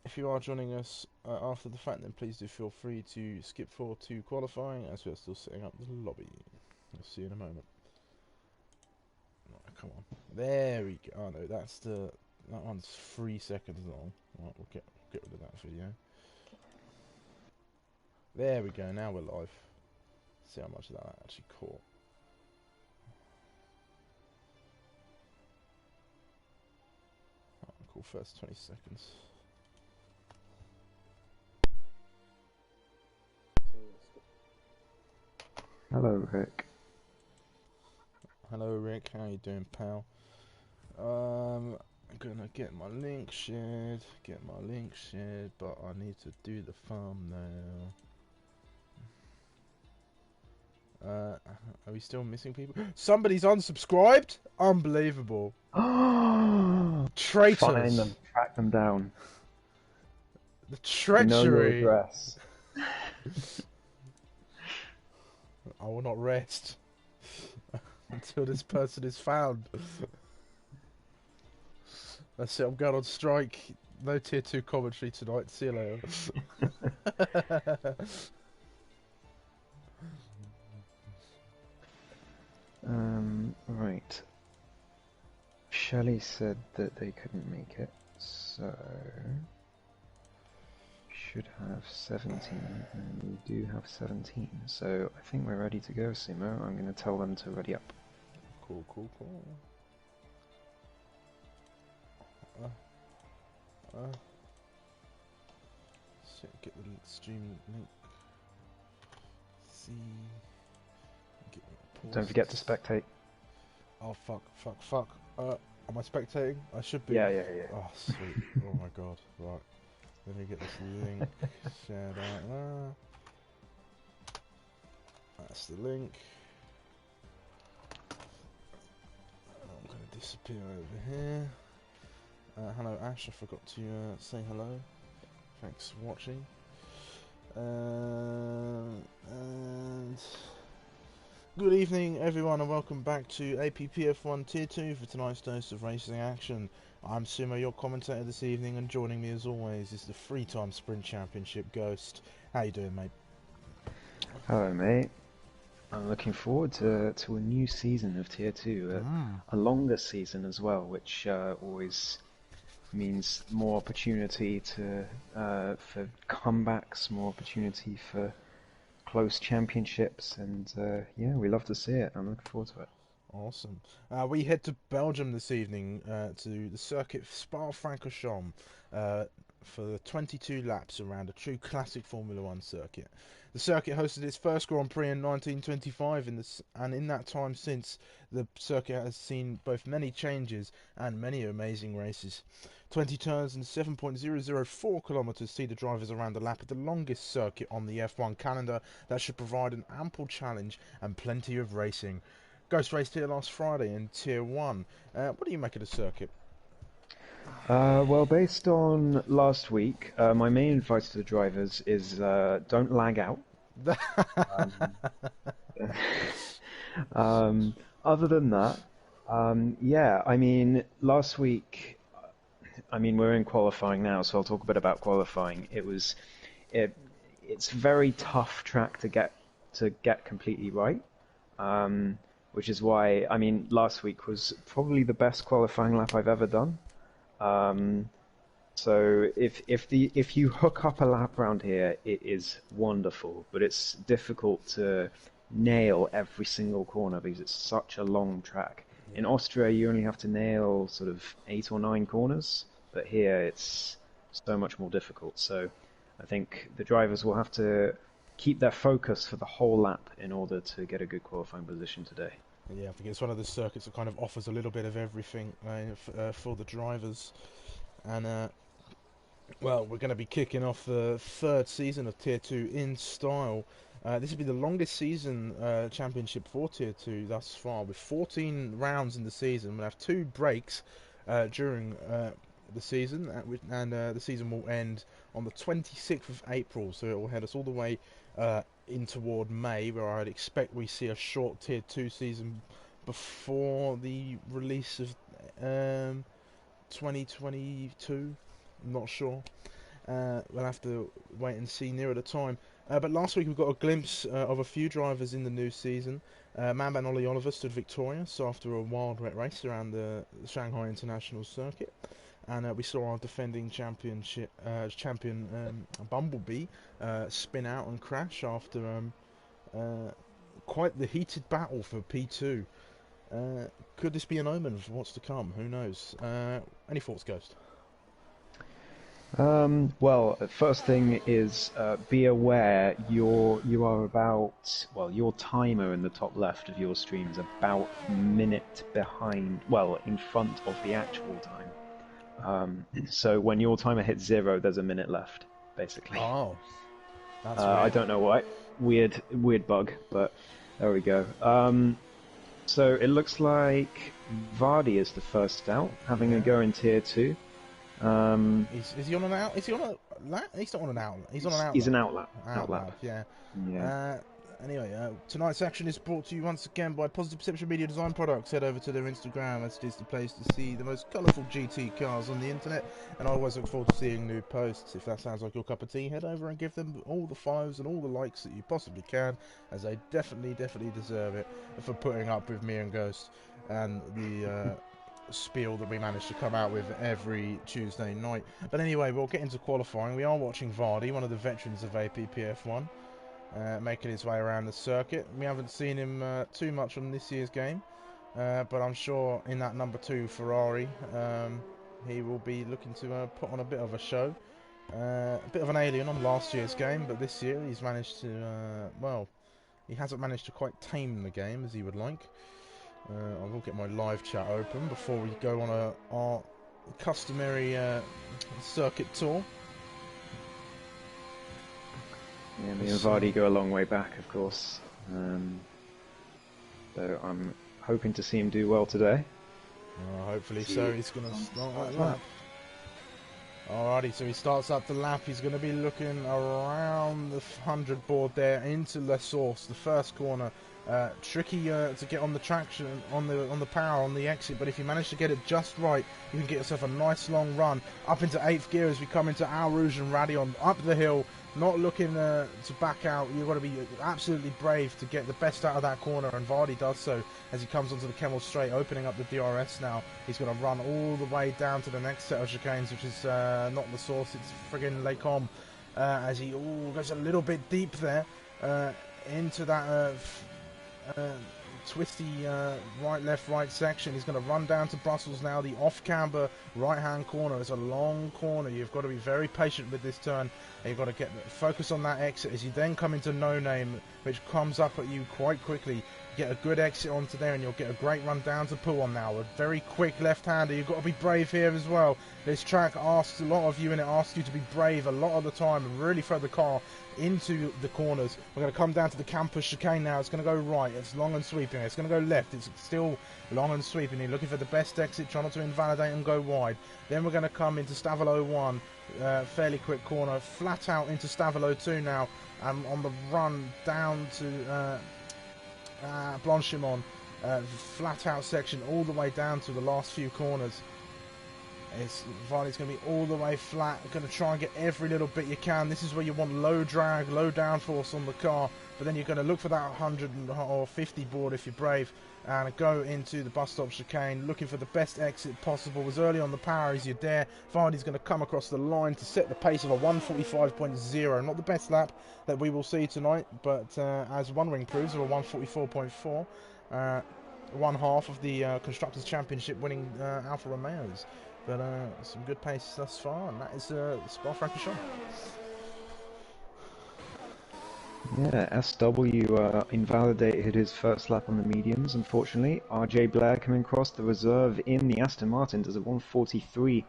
if you are joining us after the fact, then please do feel free to skip forward to qualifying as we are still setting up the lobby. We'll see you in a moment. Right, come on. There we go. Oh no, that one's 3 seconds long. Right, we'll get rid of that video. There we go, now we're live. See how much of that I actually caught. Cool, first 20 seconds. Hello, Rick. Hello, Rick. How you doing, pal? I'm gonna get my link shared. But I need to do the thumbnail. Are we still missing people? Somebody's unsubscribed? Unbelievable. Traitors. Find them, track them down. The We know your treachery. address. I will not rest until this person is found. That's it, I'm going on strike. No tier 2 commentary tonight. See you later. Right. Shelley said that they couldn't make it, so should have 17, and we do have 17. So I think we're ready to go, Sumo. I'm going to tell them to ready up. Cool. Get the stream link. See. Don't forget to spectate. Oh fuck. Am I spectating? I should be. Yeah. Oh sweet. Oh my god. Right. Let me get this link shared out there. That's the link. I'm gonna disappear over here. Hello Ash, I forgot to say hello. Thanks for watching. And good evening everyone and welcome back to APPF1 Tier 2 for tonight's dose of racing action. I'm Sumo, your commentator this evening, and joining me as always is the 3-time Sprint Championship Ghost. How you doing, mate? Hello, mate. I'm looking forward to a new season of Tier 2, a longer season as well, which always means more opportunity for comebacks, more opportunity for close championships, and yeah, we love to see it. I'm looking forward to it. Awesome. We head to Belgium this evening to the circuit Spa-Francorchamps for the 22 laps around a true classic Formula One circuit. The circuit hosted its first Grand Prix in 1925, and in that time since, the circuit has seen both many changes and many amazing races. 20 turns and 7.004 kilometers see the drivers around the lap at the longest circuit on the F1 calendar that should provide an ample challenge and plenty of racing. Ghost raced here last Friday in Tier 1. What do you make of the circuit? Well, based on last week, my main advice to the drivers is don't lag out. Other than that, yeah, I mean, last week, I mean, we're in qualifying now, so I'll talk a bit about qualifying. It's very tough track to get completely right, which is why, I mean, last week was probably the best qualifying lap I've ever done. So if you hook up a lap around here, it is wonderful, but it's difficult to nail every single corner because it's such a long track. In Austria, you only have to nail sort of 8 or 9 corners, but here it's so much more difficult. So I think the drivers will have to keep their focus for the whole lap in order to get a good qualifying position today. Yeah, I think it's one of the circuits that kind of offers a little bit of everything for the drivers. And, well, we're going to be kicking off the 3rd season of Tier 2 in style. This will be the longest season championship for Tier 2 thus far, with 14 rounds in the season. We'll have 2 breaks during the season, and the season will end on the 26th of April, so it will head us all the way in toward May, where I'd expect we see a short Tier 2 season before the release of 2022. I'm not sure. We'll have to wait and see nearer the time. But last week we got a glimpse of a few drivers in the new season. Manban Ollie Oliver stood victorious after a wild wet race around the Shanghai International Circuit, and we saw our defending champion Bumblebee spin out and crash after quite the heated battle for P2. Could this be an omen of what's to come? Who knows? Any thoughts, Ghost? Well, first thing is be aware you are about, well, your timer in the top left of your stream is about a minute behind, well, in front of the actual time. So when your timer hits 0, there's a minute left, basically. Oh, that's weird. I don't know why. Weird bug, but there we go. So it looks like Vardy is the first out, having a go in Tier 2. Is he on an out? Is he on a lap? He's not on an outlet. He's on an outlet. He's an outlap. Yeah. Yeah. Anyway, tonight's action is brought to you once again by Positive Perception Media Design Products. Head over to their Instagram, as it is the place to see the most colourful GT cars on the internet. And I always look forward to seeing new posts. If that sounds like your cup of tea, head over and give them all the follows and all the likes that you possibly can, as they definitely deserve it for putting up with me and Ghost and the spiel that we manage to come out with every Tuesday night. But anyway, we'll get into qualifying. We are watching Vardy, one of the veterans of APPF1, making his way around the circuit. We haven't seen him too much on this year's game, but I'm sure in that number 2 Ferrari he will be looking to put on a bit of a show. A bit of an alien on last year's game, but this year he's managed to, well, he hasn't managed to quite tame the game as he would like. I will get my live chat open before we go on our customary circuit tour. Yeah, me and Vardy go a long way back, of course. So I'm hoping to see him do well today. Hopefully so. He's going to start like that. Alrighty, so he starts up the lap. He's going to be looking around the 100 board there into La Source, the first corner. Tricky to get on the traction, on the power, on the exit, but if you manage to get it just right, you can get yourself a nice long run up into 8th gear as we come into Al Rouge and Radion up the hill, not looking to back out. You've got to be absolutely brave to get the best out of that corner, and Vardy does so as he comes onto the Kemmel Straight, opening up the DRS now. He's going to run all the way down to the next set of chicanes, which is not the Source, it's friggin' Les Combes, as he goes a little bit deep there into that twisty right section. He's going to run down to Brussels now, the off-camber right-hand corner. It's a long corner. You've got to be very patient with this turn. You've got to focus on that exit as you then come into No Name, which comes up at you quite quickly. Get a good exit onto there and you'll get a great run down to Pouhon now. A very quick left-hander. You've got to be brave here as well. This track asks a lot of you, and it asks you to be brave a lot of the time and really throw the car into the corners. We're going to come down to the campus chicane now. It's going to go right. It's long and sweeping. It's going to go left. It's still long and sweeping. You're looking for the best exit, trying not to invalidate and go wide. Then we're going to come into Stavelo 1. Fairly quick corner. Flat out into Stavelo 2 now. On the run down to Blanchimont. Flat out section all the way down to the last few corners. Vardy's going to be all the way flat, going to try and get every little bit you can. This is where you want low drag, low downforce on the car, but then you're going to look for that 100 or 50 board if you're brave, and go into the bus stop chicane, looking for the best exit possible. As early on the power as you dare. Vardy's going to come across the line to set the pace of a 145.0. Not the best lap that we will see tonight, but as One Ring proves, of a 144.4. One half of the Constructors' Championship winning Alfa Romeos. But some good pace thus far, and that is Spa-Francorchamps. Yeah, SW invalidated his first lap on the mediums, unfortunately. RJ Blair coming across the reserve in the Aston Martin does a 143.8.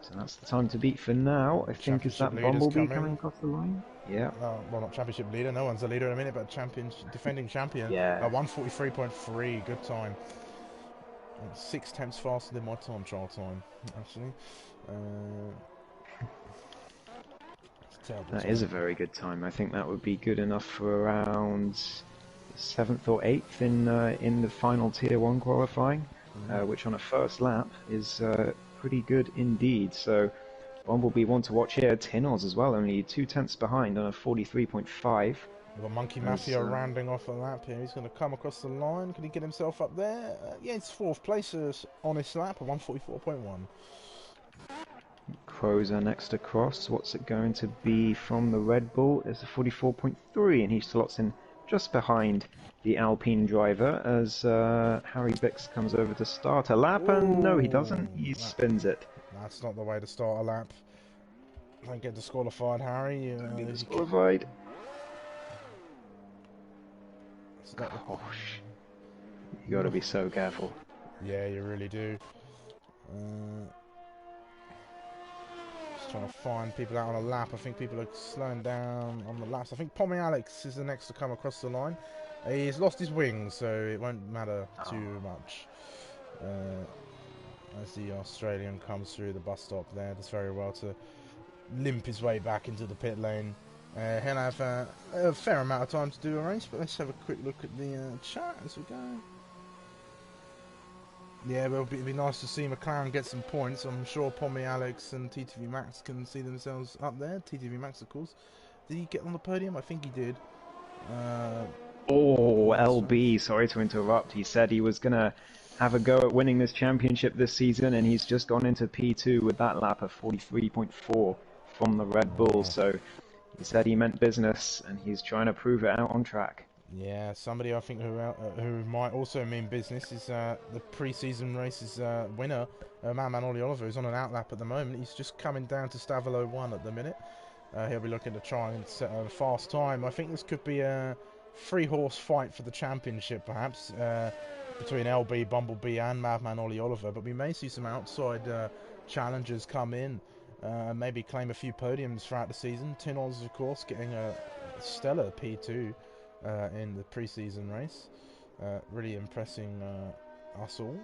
So that's the time to beat for now. I think is that Bumblebee coming across the line? Yeah. Well, not championship leader. No one's a leader in a minute, but defending champion. Yeah. 143.3, good time. 6/10 faster than my time trial time, actually. That is a very good time. I think that would be good enough for around 7th or 8th in the final Tier 1 qualifying, which on a first lap is pretty good indeed. So Bumblebee one to watch here. Tinos as well, only 2/10 behind on a 43.5. We've got Monkey As, Mafia rounding off a lap here. He's going to come across the line. Can he get himself up there? Yeah, it's 4th place, on his lap, a 144.1. Crows are next across. What's it going to be from the Red Bull? It's a 44.3, and he slots in just behind the Alpine driver as Harry Bix comes over to start a lap, and no, he doesn't. He spins it. That's not the way to start a lap. Don't get disqualified, Harry. Get disqualified. Gosh. You got to be so careful. Yeah, you really do. Just trying to find people out on a lap. I think people are slowing down on the laps. I think Pommy Alex is the next to come across the line. He's lost his wings, so it won't matter too much. As the Australian comes through the bus stop there, does very well to limp his way back into the pit lane. He'll have a fair amount of time to do a race, but let's have a quick look at the chat as we go. Yeah, well, it'd be nice to see McLaren get some points. I'm sure Pommy Alex and TTV Max can see themselves up there. TTV Max, of course. Did he get on the podium? I think he did. LB, sorry to interrupt. He said he was going to have a go at winning this championship this season, and he's just gone into P2 with that lap of 43.4 from the Red Bull. So he said he meant business, and he's trying to prove it out on track. Yeah, somebody I think who might also mean business is the pre-season race's winner, Madman Ollie Oliver, who's on an outlap at the moment. He's just coming down to Stavilo 1 at the minute. He'll be looking to try and set a fast time. I think this could be a 3-horse fight for the championship, perhaps, between LB, Bumblebee and Madman Ollie Oliver. But we may see some outside challengers come in, maybe claim a few podiums throughout the season. Tinos, of course, getting a stellar P2 in the pre-season race, really impressing us all,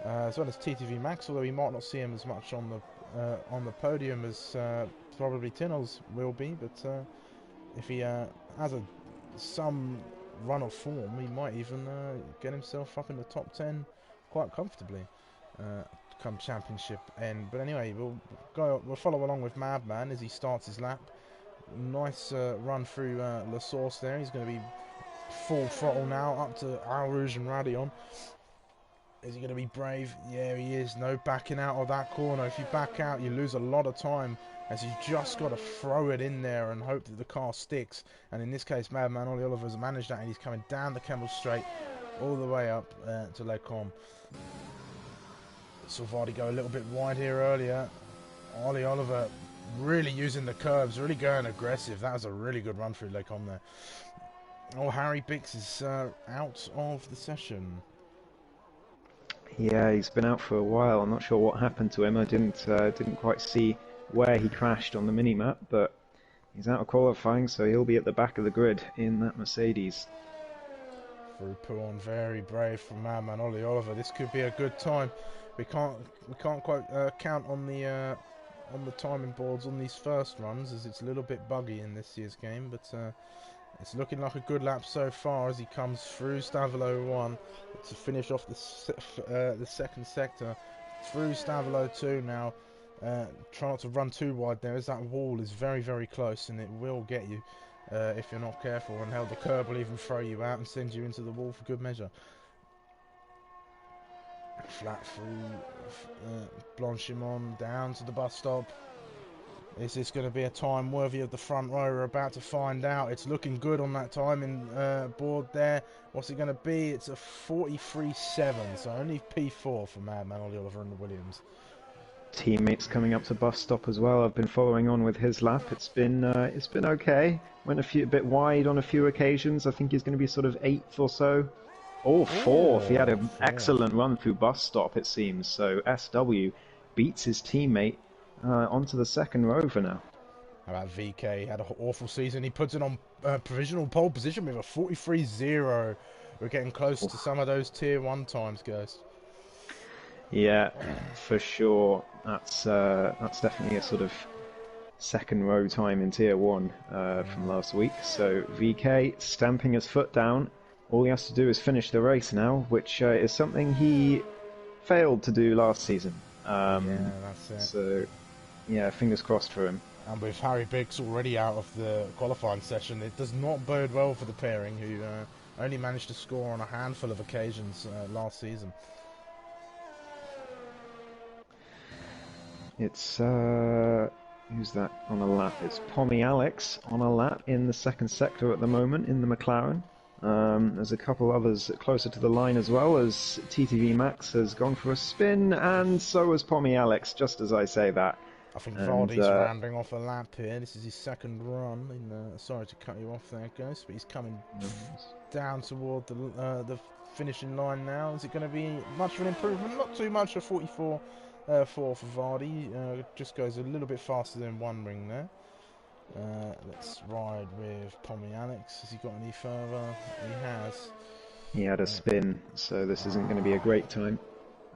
as well as TTV Max, although we might not see him as much on the podium as probably Tinos will be, but if he has some run of form, he might even get himself up in the top 10 quite comfortably come championship end. But anyway, we'll follow along with Madman as he starts his lap. Nice run through La Source there. He's going to be full throttle now up to Al Rouge and Radion. Is he going to be brave? Yeah, he is. No backing out of that corner. If you back out, you lose a lot of time, as you just got to throw it in there and hope that the car sticks. And in this case, Madman Ollie Oliver's managed that, and he's coming down the Kemmel Straight all the way up to Les Combes. Salvati go a little bit wide here earlier. Ollie Oliver really using the curves, really going aggressive. That was a really good run through Les Combes there. Oh, Harry Bix is out of the session. Yeah, he's been out for a while. I'm not sure what happened to him. I didn't quite see where he crashed on the minimap, but he's out of qualifying, so he'll be at the back of the grid in that Mercedes. Through Pouon, very brave from Madman Ollie Oliver. This could be a good time. We can't quite count on the timing boards on these first runs, as it's a little bit buggy in this year's game, but it's looking like a good lap so far as he comes through Stavilo 1 to finish off the second sector. Through Stavilo 2 now. Try not to run too wide there, as that wall is very, very close, and it will get you if you're not careful, and hell, the curb will even throw you out and send you into the wall for good measure. Flat through Blanchimont down to the bus stop. Is this going to be a time worthy of the front row? We're about to find out. It's looking good on that timing board there. What's it going to be? It's a 43.7, so only P4 for Madman Ollie Oliver and the Williams. Teammates coming up to bus stop as well. I've been following on with his lap. It's been okay. Went a bit wide on a few occasions. I think he's going to be sort of 8th or so. Oh, 4th. He had an excellent run through bus stop, it seems. So SW beats his teammate onto the second row for now. How about VK? He had an awful season. He puts it on provisional pole position with a 43.0. We're getting close to some of those tier 1 times, guys. Yeah, for sure. That's definitely a sort of second row time in tier 1 from last week. So VK stamping his foot down. All he has to do is finish the race now, which is something he failed to do last season. Yeah, that's it. So Yeah, fingers crossed for him. And with Harry Biggs already out of the qualifying session, it does not bode well for the pairing, who only managed to score on a handful of occasions last season. It's who's that on a lap? It's Pommy Alex on a lap in the second sector at the moment in the McLaren. There's a couple others closer to the line as well, as TTV Max has gone for a spin, and so has Pommy Alex, just as I say that. I think And Vardy's rounding off a lap here. This is his second run. Sorry to cut you off there, Ghost, but he's coming down toward the finishing line now. Is it going to be much of an improvement? Not too much. A 44.4 for Vardy. Just goes a little bit faster than one ring there. Let's ride with Pommy Alex. Has he got any further? He has. he had a spin, so this isn't going to be a great time.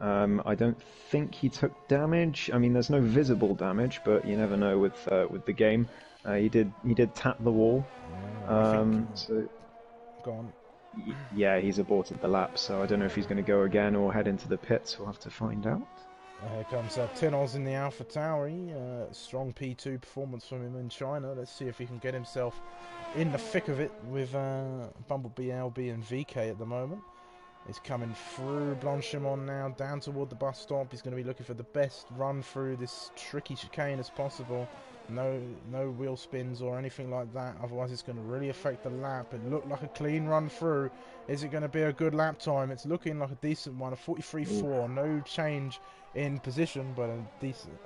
I don't think he took damage. I mean, there's no visible damage, but you never know with the game. He did tap the wall. So go on. Yeah, he's aborted the lap, so I don't know if he's going to go again or head into the pits. We'll have to find out. Here comes Tinos in the Alpha Tauri. Strong P2 performance from him in China. Let's see if he can get himself in the thick of it with Bumblebee, LB and VK at the moment. He's coming through Blanchimont now, down toward the bus stop. He's going to be looking for the best run through this tricky chicane as possible. No wheel spins or anything like that, otherwise it's going to really affect the lap. It looked like a clean run through. Is it going to be a good lap time? It's looking like a decent one, a 43.4. No change in position, but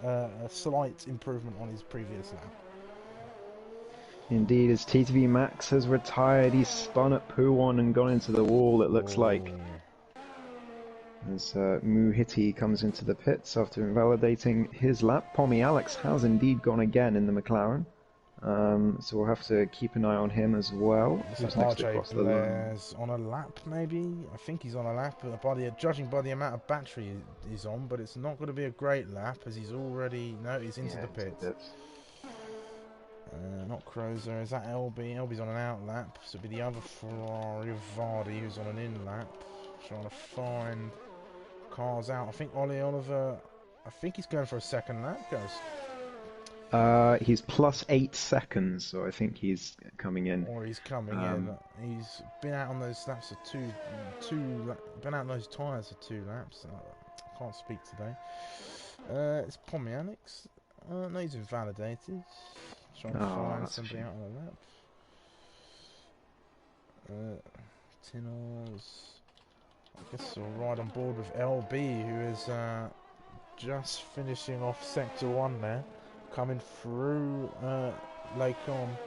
a slight improvement on his previous lap. Indeed, as TTV Max has retired, he's spun at Poo1 and gone into the wall, it looks like. As Muhiti comes into the pits after invalidating his lap. Pommy Alex has indeed gone again in the McLaren. So we'll have to keep an eye on him as well. Who's next across the line? On a lap, maybe? I think he's on a lap, judging by the amount of battery he's on, but it's not going to be a great lap, as he's already... No, he's into the pits. Not Crozer, is that LB? LB's on an out lap, so it'll be the other Ferrari of Vardy who's on an in lap. Trying to find cars out. I think Ollie Oliver, I think he's going for a second lap, guys. He's plus 8 seconds, so I think he's coming in. Or he's coming in. He's been out on those laps for been out on those tyres for 2 laps. I can't speak today. It's Pommy Alex. No, he's invalidated. Trying to find somebody out on the lap. Tinos. I guess we'll ride on board with LB, who is just finishing off Sector 1 there. Coming through Lake On.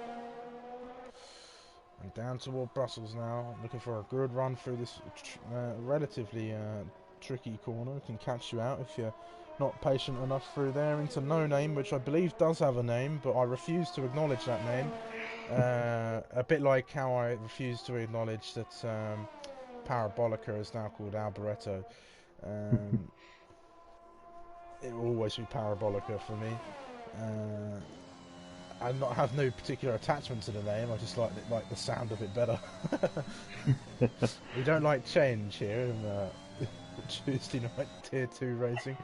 And down toward Brussels now. Looking for a good run through this relatively tricky corner. Can catch you out if you're not patient enough through there into No Name, which I believe does have a name, but I refuse to acknowledge that name. A bit like how I refuse to acknowledge that Parabolica is now called Alboreto. It will always be Parabolica for me. I have no particular attachment to the name. I just like the sound of it better. We don't like change here in Tuesday night Tier 2 racing.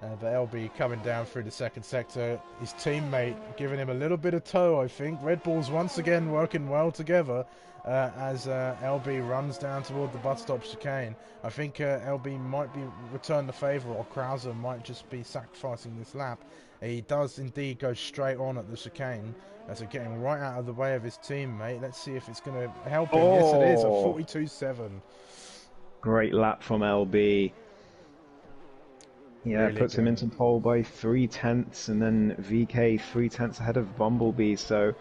But LB coming down through the second sector. His teammate giving him a little bit of tow, I think. Red Bull's once again working well together as LB runs down toward the bus stop chicane. I think LB might be return the favour, or Krauser might just be sacrificing this lap. He does indeed go straight on at the chicane, so getting right out of the way of his teammate. Let's see if it's going to help him. Oh. Yes, it is, a 42.7. Great lap from LB. Yeah, really puts him into pole by 3/10, and then VK 3/10 ahead of Bumblebee. So,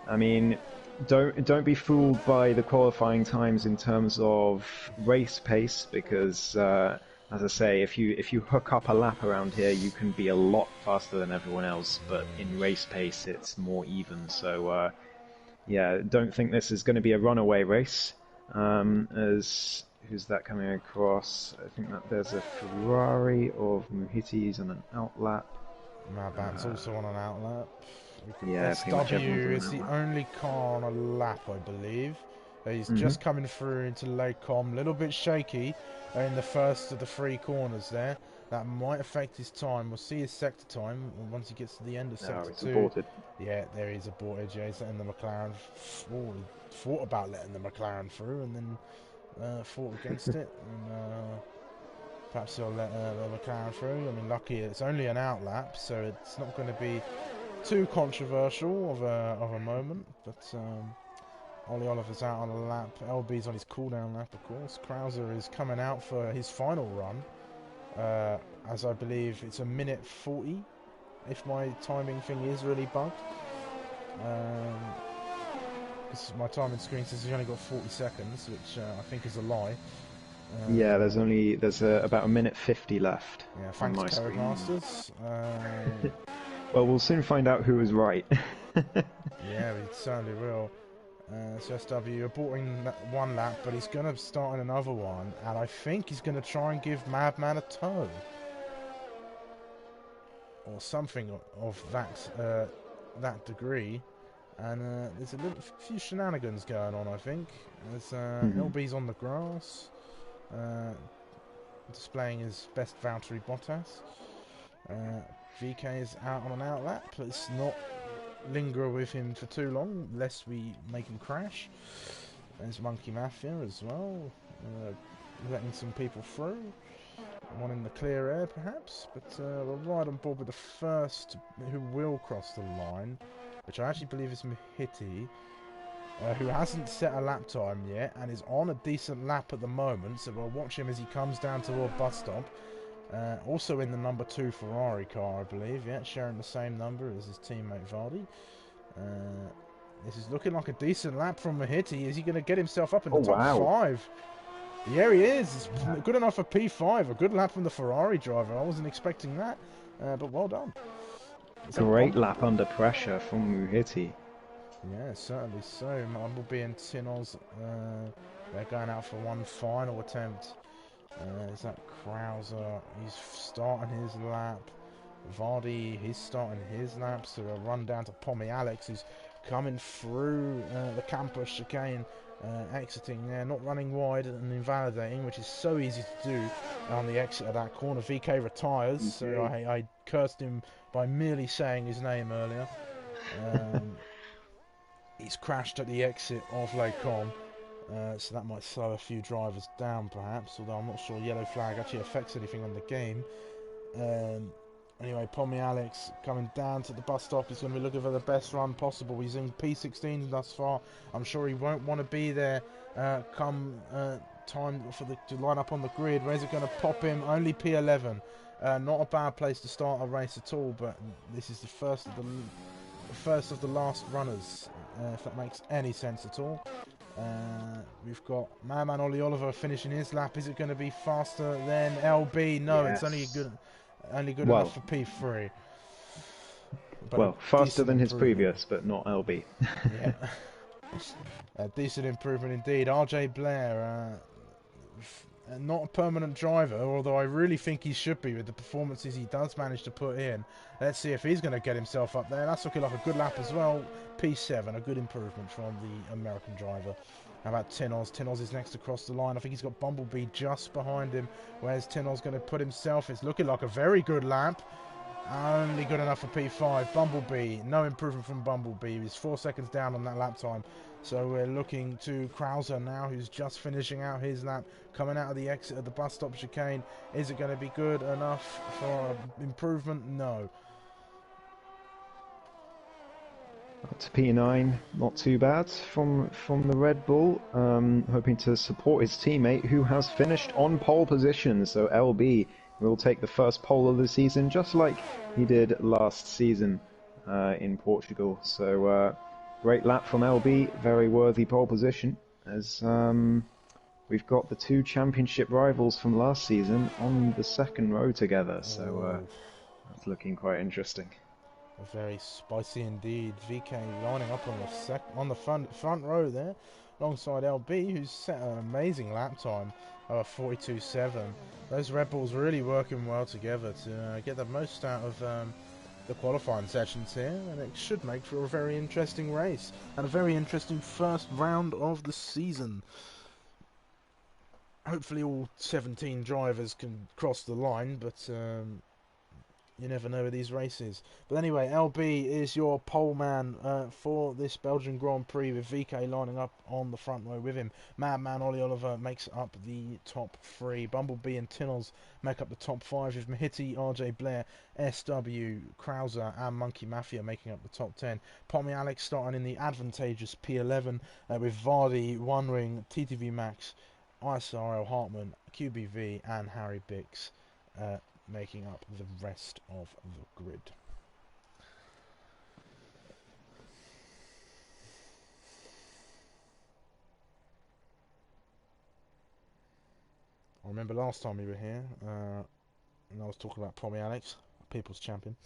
I mean, don't be fooled by the qualifying times in terms of race pace, because as I say, if you hook up a lap around here, you can be a lot faster than everyone else. But in race pace, it's more even. So, yeah, don't think this is going to be a runaway race. Who's that coming across? I think that there's a Ferrari of Muhiti's on an outlap. Mabat's also on an outlap. Yeah, SW is the only car on a lap, I believe. He's just coming through into Lake Com, a little bit shaky in the first of the 3 corners there. That might affect his time. We'll see his sector time once he gets to the end of No, sector it's 2. aborted. Yeah, there he's aborted. Yeah, he's letting the McLaren. Oh, he thought about letting the McLaren through and then fought against it. And perhaps he'll let the McLaren through. I mean, lucky it's only an out lap, so it's not going to be too controversial of a moment. But Ollie Oliver's out on a lap. LB's on his cooldown lap, of course. Krauser is coming out for his final run. As I believe it's a minute 40, if my timing thing is really bugged. Because my timing screen says he's only got 40 seconds, which I think is a lie. Yeah, there's about a minute 50 left Yeah, on thanks, my screen. Codemasters. Well, we'll soon find out who was right. Yeah, we certainly will. So SW aborting one lap, but he's going to start in another one, and I think he's going to try and give Madman a tow. Or something of that degree. And there's a few shenanigans going on, I think. There's LB's on the grass, displaying his best Valtteri Bottas. VK is out on an out lap. Let's not linger with him for too long, lest we make him crash. There's Monkey Mafia as well, letting some people through. One in the clear air, perhaps, but we're right on board with the first who will cross the line, which I actually believe is Mahiti, who hasn't set a lap time yet and is on a decent lap at the moment, so we'll watch him as he comes down toward bus stop. Also in the number 2 Ferrari car, I believe, yeah, sharing the same number as his teammate Vardy. This is looking like a decent lap from Mahiti. Is he going to get himself up in the top 5? Yeah, he is. It's good enough for P5. A good lap from the Ferrari driver. I wasn't expecting that, but well done. Great lap under pressure from Muhiti. Yeah, certainly so. Bumblebee and Tinoz, they're going out for one final attempt. Is that Krauser? He's starting his lap. Vardy, he's starting his lap. So a run down to Pommy Alex, who's coming through the campus chicane. Exiting there, not running wide and invalidating, which is so easy to do on the exit of that corner. VK retires, so I cursed him by merely saying his name earlier. He's crashed at the exit of Lecom, so that might slow a few drivers down perhaps, although I'm not sure yellow flag actually affects anything on the game. Anyway, Pommy Alex coming down to the bus stop. He's going to be looking for the best run possible. He's in P16 thus far. I'm sure he won't want to be there come time for to line up on the grid. Where's it going to pop him? Only P11. Not a bad place to start a race at all, but this is the first of the last runners, if that makes any sense at all. We've got Madman Ollie Oliver finishing his lap. Is it going to be faster than LB? No, yes. It's only good enough for P3. But well, faster than his previous, but not LB. Yeah. A decent improvement indeed. RJ Blair, not a permanent driver, although I really think he should be with the performances he does manage to put in. Let's see if he's going to get himself up there. That's looking like a good lap as well. P7, a good improvement from the American driver. How about Tinoz? Tinoz is next across the line. I think he's got Bumblebee just behind him. Where's Tinoz going to put himself? It's looking like a very good lap. Only good enough for P5. Bumblebee, no improvement from Bumblebee. He's 4 seconds down on that lap time. So we're looking to Krauser now, who's just finishing out his lap, coming out of the exit of the bus stop chicane. Is it going to be good enough for improvement? No. That's P9, not too bad from the Red Bull, hoping to support his teammate who has finished on pole position. So LB will take the first pole of the season, just like he did last season in Portugal. So great lap from LB, very worthy pole position, as we've got the 2 championship rivals from last season on the second row together. So that's looking quite interesting. Very spicy indeed. VK lining up on the front row there, alongside LB, who's set an amazing lap time of 42.7. Those Red Bulls really working well together to get the most out of the qualifying sessions here, and it should make for a very interesting race and a very interesting first round of the season. hopefully all 17 drivers can cross the line, but you never know with these races. But anyway, LB is your pole man for this Belgian Grand Prix, with VK lining up on the front row with him. Madman Ollie Oliver makes up the top 3. Bumblebee and Tinnels make up the top 5, with Mahiti, RJ Blair, SW, Krauser and Monkey Mafia making up the top 10. Pommy Alex starting in the advantageous P11 with Vardy, One Ring, TTV Max, ISRL Hartman, QBV and Harry Bix making up the rest of the grid. I remember last time we were here, and I was talking about Pommy Alex, People's Champion.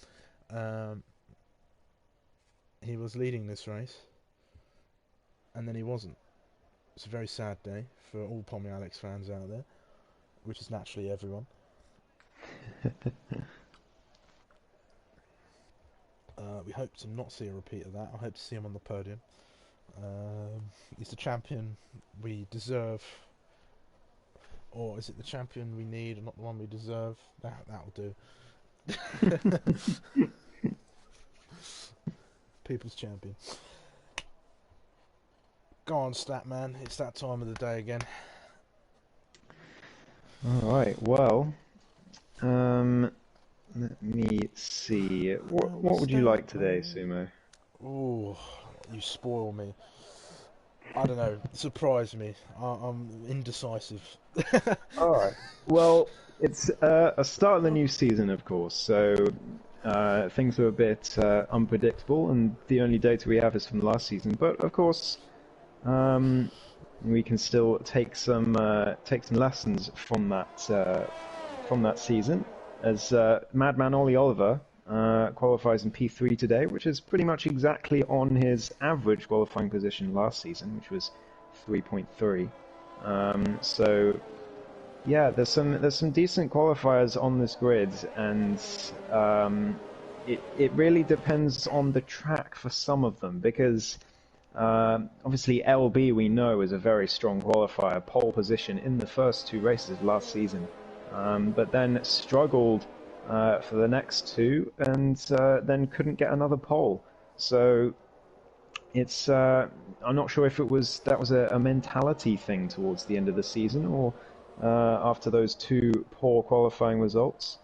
He was leading this race, and then he wasn't. It's a very sad day for all Pommy Alex fans out there, which is naturally everyone. We hope to not see a repeat of that. I hope to see him on the podium. He's the champion we deserve, or is it the champion we need and not the one we deserve? That'll do. People's champion. Go on, Statman. It's that time of the day again. Alright, well, let me see. What would you like today, Sumo? Ooh, you spoil me. I don't know. Surprise me. I'm indecisive. Alright. Well, it's a start of the new season, of course, so things are a bit unpredictable, and the only data we have is from last season. But of course, we can still take some lessons from that season. As Madman Ollie Oliver qualifies in P3 today, which is pretty much exactly on his average qualifying position last season, which was 3.3. So yeah, there's some decent qualifiers on this grid, and it really depends on the track for some of them, because obviously LB we know is a very strong qualifier, pole position in the first 2 races last season, but then struggled for the next 2, and then couldn't get another pole. So it's I'm not sure if that was a mentality thing towards the end of the season, or after those 2 poor qualifying results.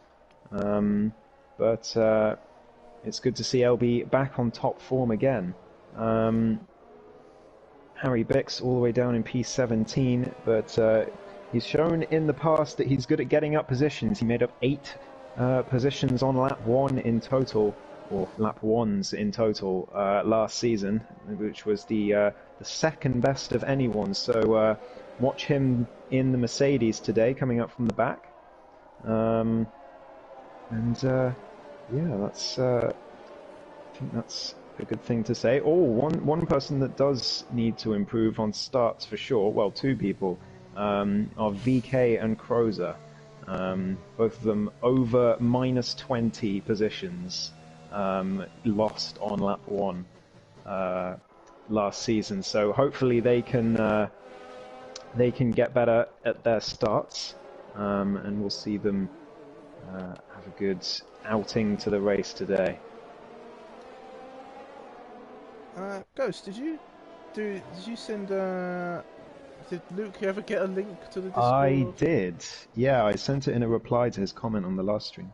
But it's good to see LB back on top form again. Harry Bix all the way down in P17, but he's shown in the past that he's good at getting up positions. He made up 8 positions on lap 1 in total, or lap 1s in total, last season, which was the second best of anyone. So watch him in the Mercedes today, coming up from the back. Yeah, that's I think that's a good thing to say. Oh, one person that does need to improve on starts for sure, well, 2 people, are VK and Krauser. Both of them over -20 positions, lost on lap 1 last season. So hopefully they can get better at their starts, and we'll see them have a good outing to the race today. Ghost, did you send did Luke ever get a link to the Discord? I did. Yeah, I sent it in a reply to his comment on the last stream.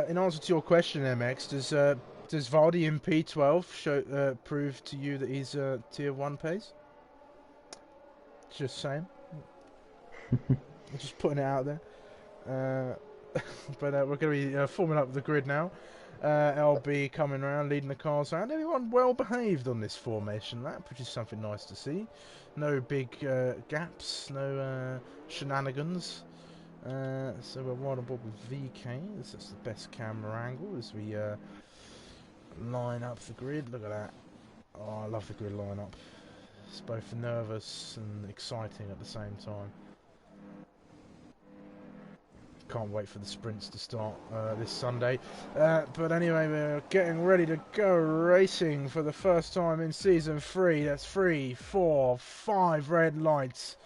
In answer to your question, MX, does Vardy in P12 prove to you that he's tier 1 pace? Just saying. Just putting it out there. But we're going to be forming up the grid now. LB coming around, leading the cars around. Everyone well behaved on this formation lap, which is something nice to see. No big gaps, no shenanigans. So we're wide on board with VK. That's the best camera angle as we line up the grid. Look at that. Oh, I love the grid lineup. It's both nervous and exciting at the same time. Can't wait for the sprints to start this Sunday. But anyway, we're getting ready to go racing for the first time in Season 3. That's 3, 4, 5 red lights.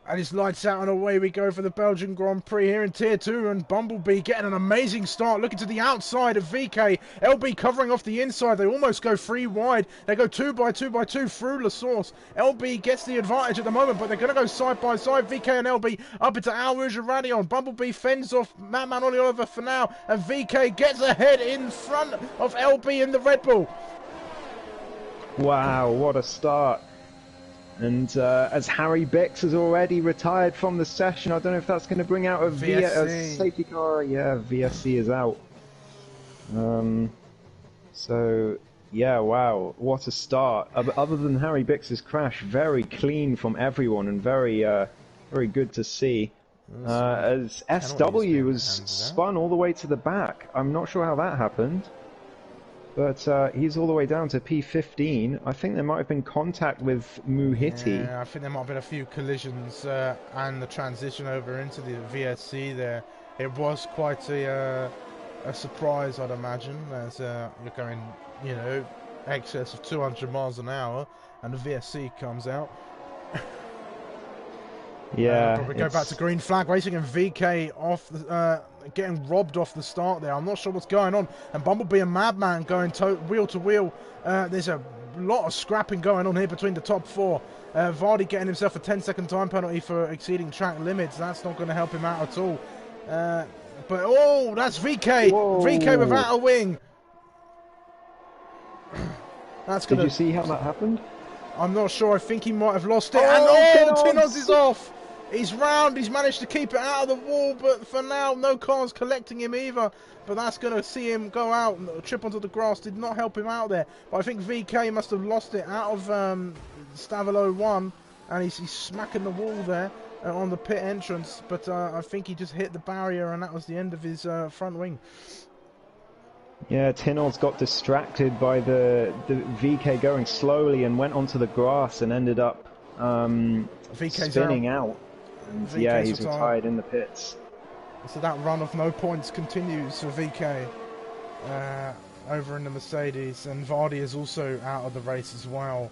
And it's lights out and away we go for the Belgian Grand Prix here in Tier 2. And Bumblebee getting an amazing start, looking to the outside of VK. LB covering off the inside. They almost go 3 wide. They go 2 by 2 by 2 through La Source. LB gets the advantage at the moment, but they're going to go side by side. VK and LB up into Al Rouge and Radion. Bumblebee fends off Madman Ollie Oliver for now. And VK gets ahead in front of LB in the Red Bull. Wow, what a start. And as Harry Bix has already retired from the session, I don't know if that's going to bring out a safety car. Yeah, VSC is out. So, yeah, wow, what a start. Other than Harry Bix's crash, very clean from everyone and very good to see. As SW was spun all the way to the back. I'm not sure how that happened. But he's all the way down to P15. I think there might have been contact with Muhiti. Yeah, I think there might have been a few collisions and the transition over into the VSC there. It was quite a surprise, I'd imagine, as you're going, you know, excess of 200 miles an hour and the VSC comes out. Yeah. But we go back to green flag racing and VK off the, getting robbed off the start there. I'm not sure what's going on. And Bumblebee and Madman going wheel to wheel. There's a lot of scrapping going on here between the top 4. Vardy getting himself a 10-second time penalty for exceeding track limits. That's not going to help him out at all. But oh, that's VK. Whoa. VK without a wing. That's gonna... Did you see how that happened? I'm not sure. I think he might have lost it. And Tinos is off. He's round. He's managed to keep it out of the wall, but for now, no car's collecting him either. But that's going to see him go out. Trip onto the grass did not help him out there. But I think VK must have lost it out of Stavilo 1, and he's smacking the wall there on the pit entrance. But I think he just hit the barrier, and that was the end of his front wing. Yeah, Tinol's got distracted by the VK going slowly and went onto the grass and ended up spinning out. And yeah, he's retired in the pits. So that run of no points continues for VK over in the Mercedes, and Vardy is also out of the race as well.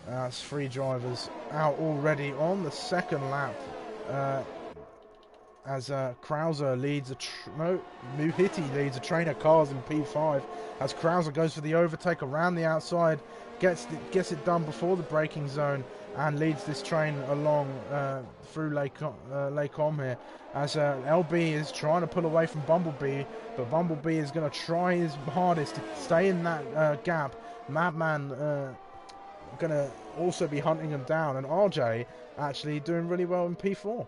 That's 3 drivers out already on the second lap. As Krauser leads Muhiti leads a train of cars in P5 as Krauser goes for the overtake around the outside, gets it done before the braking zone and leads this train along through Lake Om here as LB is trying to pull away from Bumblebee, but Bumblebee is going to try his hardest to stay in that gap. Madman going to also be hunting him down, and RJ actually doing really well in P4.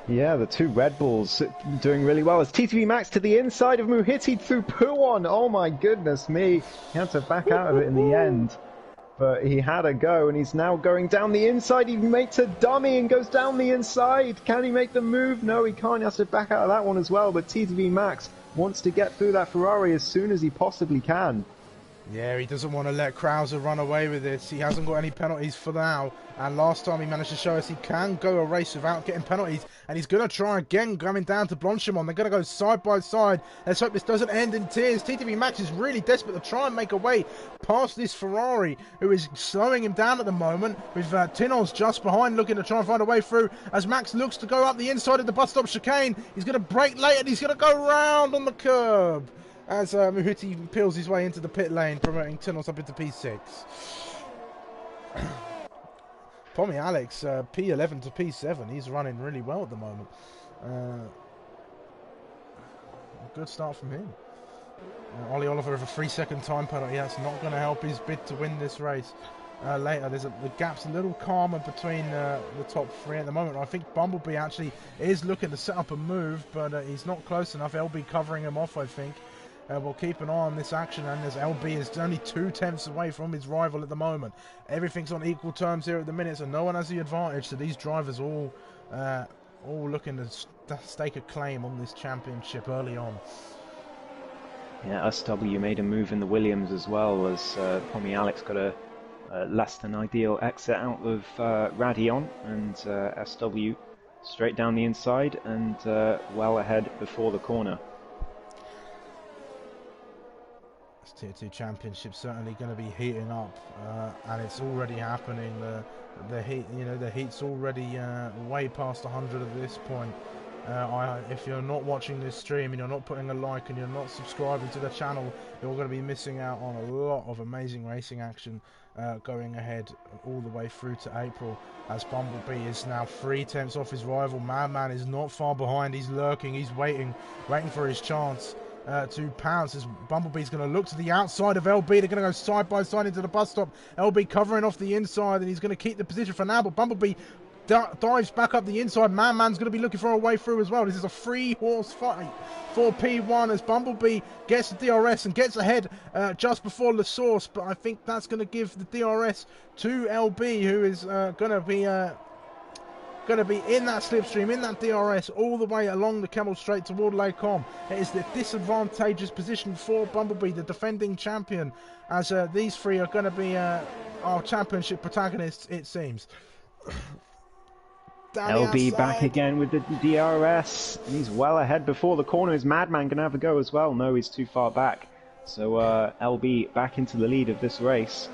Yeah, the 2 Red Bulls doing really well. As TTV Max to the inside of Muhiti through Puon. Oh my goodness me. He had to back out of it in the end. But he had a go, and he's now going down the inside. He makes a dummy and goes down the inside. Can he make the move? No, he can't. He has to back out of that one as well. But TTV Max wants to get through that Ferrari as soon as he possibly can. Yeah, he doesn't want to let Krauser run away with this. He hasn't got any penalties for now. And last time he managed to show us he can go a race without getting penalties. And he's going to try again coming down to Blanchimont. They're going to go side by side. Let's hope this doesn't end in tears. TTV Max is really desperate to try and make a way past this Ferrari, who is slowing him down at the moment, with Tinos just behind looking to try and find a way through. As Max looks to go up the inside of the bus stop chicane, he's going to brake late and he's going to go round on the curb. As Muhiti peels his way into the pit lane, promoting Tinos up into P6. Pommy Alex, P11 to P7. He's running really well at the moment. A good start from him. Ollie Oliver with a 3-second time penalty. That's not going to help his bid to win this race. Later, the gap's a little calmer between the top 3 at the moment. I think Bumblebee actually is looking to set up a move, but he's not close enough. LB covering him off, I think. We'll keep an eye on this action, and as LB is only 2 tenths away from his rival at the moment. Everything's on equal terms here at the minute, so no one has the advantage. So these drivers all looking to stake a claim on this championship early on. Yeah, SW made a move in the Williams as well, as Pommy Alex got a less than ideal exit out of Radion, and SW straight down the inside and well ahead before the corner. This Tier 2 Championship certainly going to be heating up, and it's already happening. The heat, the heat's already way past 100 at this point. If you're not watching this stream and you're not putting a like and you're not subscribing to the channel, you're going to be missing out on a lot of amazing racing action going ahead all the way through to April, as Bumblebee is now 3/10 off his rival. Madman is not far behind. He's lurking. He's waiting for his chance to pounce, as Bumblebee's going to look to the outside of LB. They're going to go side by side into the bus stop. LB covering off the inside, and he's going to keep the position for now, but Bumblebee dives back up the inside. Man's going to be looking for a way through as well. This is a 3-horse fight for P1, as Bumblebee gets the DRS and gets ahead just before La Source, but I think that's going to give the DRS to LB, who is going to be in that slipstream, in that DRS, all the way along the Camel Straight toward Lake Com. It is the disadvantageous position for Bumblebee, the defending champion, as these three are going to be our championship protagonists, it seems. LB back again with the DRS. He's well ahead before the corner. Is Madman going to have a go as well? No, he's too far back. So LB back into the lead of this race.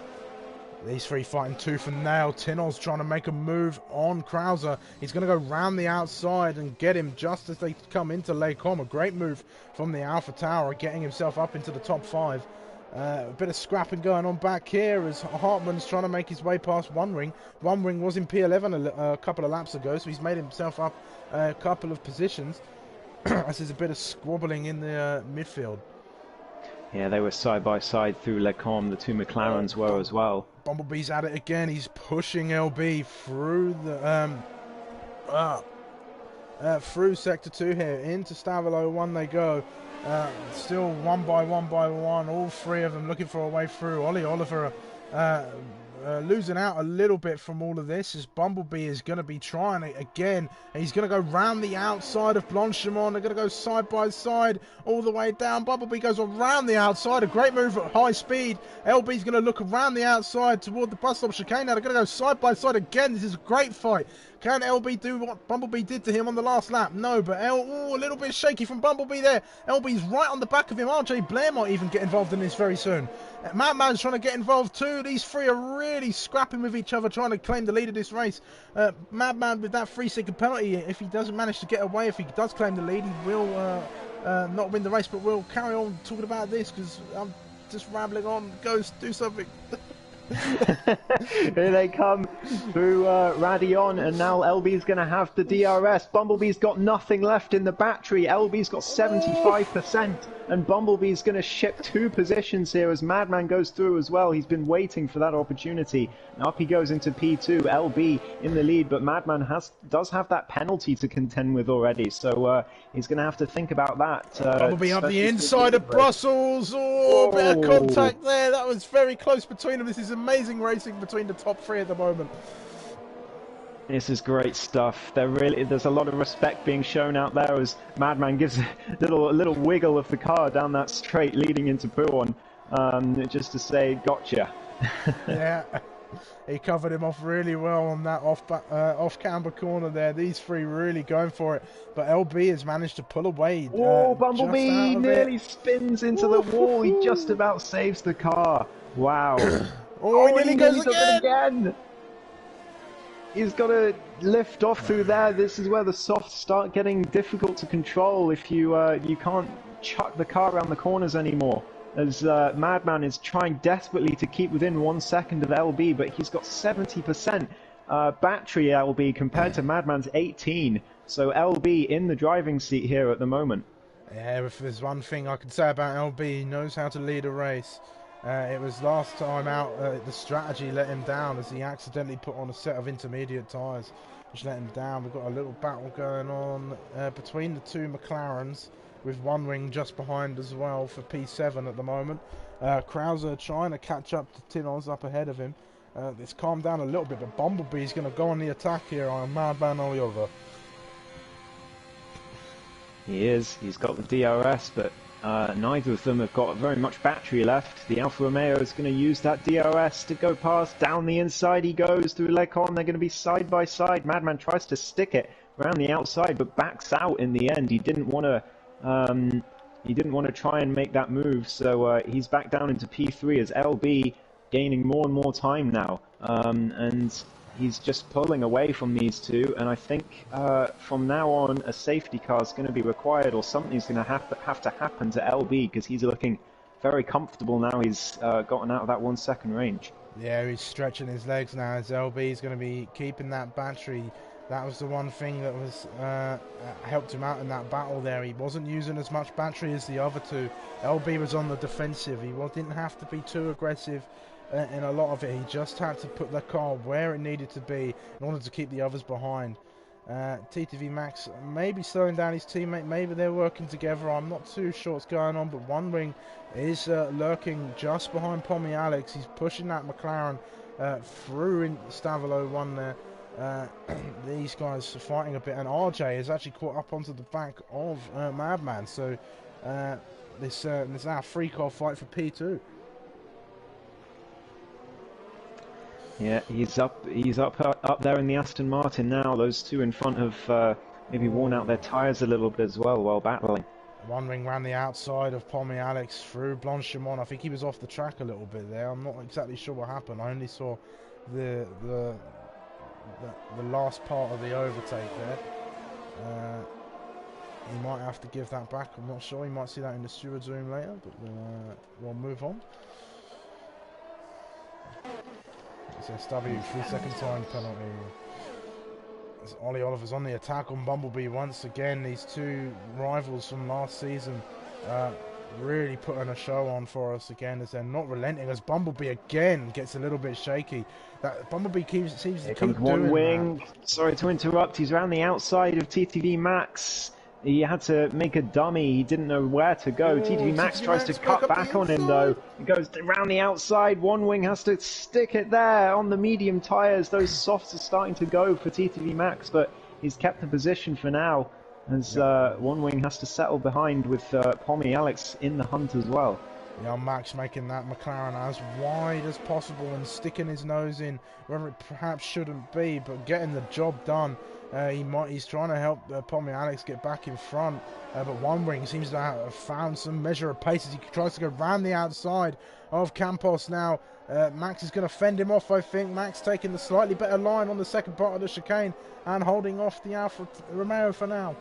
These three fighting tooth and nail. Tinoz trying to make a move on Krauser. He's going to go round the outside and get him just as they come into Lake Com. A great move from the Alpha Tower, getting himself up into the top 5. A bit of scrapping going on back here as Hartman's trying to make his way past One Ring. One Ring was in P11 a couple of laps ago, so he's made himself up a couple of positions. As there's a bit of squabbling in the midfield. Yeah, they were side by side through Le Com. The two McLarens were as well. Bumblebee's at it again. He's pushing LB through the through sector 2 here into Stavilo 1 they go. Still one by one, all three of them looking for a way through. Ollie Oliver losing out a little bit from all of this, as Bumblebee is going to be trying it again. He's going to go round the outside of Blanchimont. They're going to go side by side all the way down. Bumblebee goes around the outside. A great move at high speed. LB's going to look around the outside toward the bus stop chicane. Now they're going to go side by side again. This is a great fight. Can LB do what Bumblebee did to him on the last lap? No, but a little bit shaky from Bumblebee there. LB's right on the back of him. RJ Blair might even get involved in this very soon. Madman's trying to get involved too. These three are really scrapping with each other, trying to claim the lead of this race. Madman with that 3-second penalty, if he doesn't manage to get away, if he does claim the lead, he will not win the race. But we'll carry on talking about this, because I'm just rambling on. Go do something. Here they come through Radion, and now LB's going to have the DRS. Bumblebee's got nothing left in the battery. LB's got 75%, and Bumblebee's going to ship 2 positions here as Madman goes through as well. He's been waiting for that opportunity. Now up he goes into P2. LB in the lead, but Madman does have that penalty to contend with already, so he's going to have to think about that. Bumblebee up the inside of Brussels. Oh, bit of contact there. That was very close between them. This is amazing racing between the top 3 at the moment. This is great stuff. There's a lot of respect being shown out there as Madman gives a little wiggle of the car down that straight leading into Pouron, just to say, gotcha. Yeah, he covered him off really well on that off camber corner there. These three really going for it, but LB has managed to pull away. Oh, Bumblebee nearly spins into the wall. He just about saves the car. Wow. Oh, he nearly goes again. He's got to lift off through there. This is where the softs start getting difficult to control if you can't chuck the car around the corners anymore. As Madman is trying desperately to keep within 1 second of LB, but he's got 70% battery LB compared to Madman's 18. So LB in the driving seat here at the moment. Yeah, if there's one thing I can say about LB, he knows how to lead a race. It was last time out, the strategy let him down as he accidentally put on a set of intermediate tyres, which let him down. We've got a little battle going on between the 2 McLarens, with One Ring just behind as well for P7 at the moment. Krauser trying to catch up to Tinoz up ahead of him. It's calmed down a little bit, but Bumblebee's going to go on the attack here on Madman Oliver. He is. He's got the DRS, but neither of them have got very much battery left. The Alfa Romeo is going to use that DRS to go past. Down the inside he goes through Lecon. They're going to be side by side. Madman tries to stick it, around the outside, but backs out in the end. He didn't want to try and make that move, so he's back down into P3 as LB gaining more and more time now, and he's just pulling away from these two. And I think from now on, a safety car is going to be required, or something's going to have to happen to LB, because he's looking very comfortable now. He's gotten out of that 1 second range. Yeah, he's stretching his legs now as LB is going to be keeping that battery. That was the one thing that was helped him out in that battle there. He wasn't using as much battery as the other two. LB was on the defensive. He didn't have to be too aggressive in a lot of it. He just had to put the car where it needed to be in order to keep the others behind. TTV Max maybe slowing down his teammate. Maybe they're working together. I'm not too sure what's going on, but One Wing is lurking just behind Pommy Alex. He's pushing that McLaren through in Stavilo 1 there. These guys are fighting a bit, and RJ is actually caught up onto the back of Madman. So this is our free car fight for P2. Yeah, he's up there in the Aston Martin now. Those two in front have maybe worn out their tyres a little bit as well while battling. One Wing ran the outside of Pommy Alex through Blanchimont. I think he was off the track a little bit there. I'm not exactly sure what happened. I only saw the last part of the overtake there. He might have to give that back. I'm not sure. He might see that in the steward's room later, but we'll move on. It's SW 3-second time penalty. As Ollie Oliver's on the attack on Bumblebee once again. These two rivals from last season really putting a show on for us again, as they're not relenting, as Bumblebee again gets a little bit shaky. That Bumblebee seems to keep doing One Wing. that. Sorry to interrupt. He's around the outside of TTV Max. He had to make a dummy. He didn't know where to go. TTV Max tries to cut back on him, though. He goes around the outside. One Wing has to stick it there on the medium tyres. Those softs are starting to go for TTV Max, but he's kept the position for now, as One Wing has to settle behind with Pommy Alex in the hunt as well. Yeah, Max making that McLaren as wide as possible and sticking his nose in where it perhaps shouldn't be, but getting the job done. He's trying to help Pommy Alex get back in front, but One Wing seems to have found some measure of pace as he tries to go round the outside of Campos now. Max is going to fend him off, I think. Max taking the slightly better line on the second part of the chicane and holding off the Alfa Romeo for now.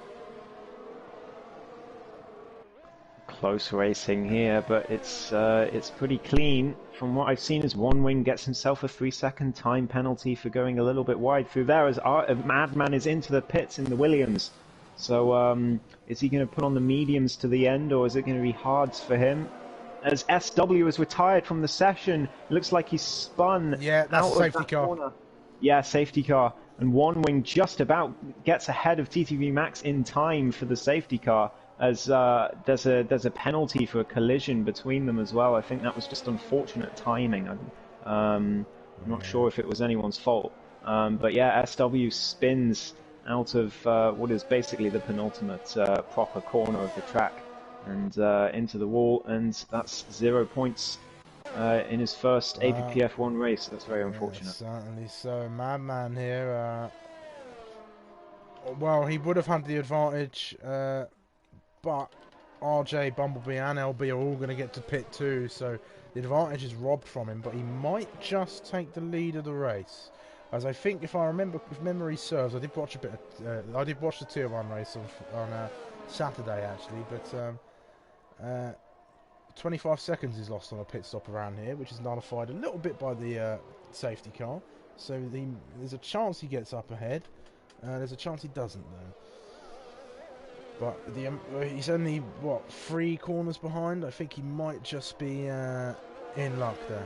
Close racing here, but it's pretty clean. From what I've seen, as One Wing gets himself a 3-second time penalty for going a little bit wide through there, as Madman is into the pits in the Williams. So is he going to put on the mediums to the end, or is it going to be hards for him? As SW is retired from the session, it looks like he's spun. Yeah, that's a safety car. Corner. Yeah, safety car. And One Wing just about gets ahead of TTV Max in time for the safety car, as there's a penalty for a collision between them as well. I think that was just unfortunate timing. I'm not sure if it was anyone's fault. But yeah, SW spins out of what is basically the penultimate proper corner of the track and into the wall, and that's 0 points in his first APPF1 race. That's very unfortunate. Yeah, certainly so. Madman here. Well, he would have had the advantage. But RJ, Bumblebee and LB are all going to get to pit too, so the advantage is robbed from him, but he might just take the lead of the race. As I think, if memory serves, I did watch a bit of, I did watch the Tier 1 race on Saturday actually, but 25 seconds is lost on a pit stop around here, which is nullified a little bit by the safety car, so there's a chance he gets up ahead, there's a chance he doesn't though. But he's only, what, 3 corners behind? I think he might just be in luck there.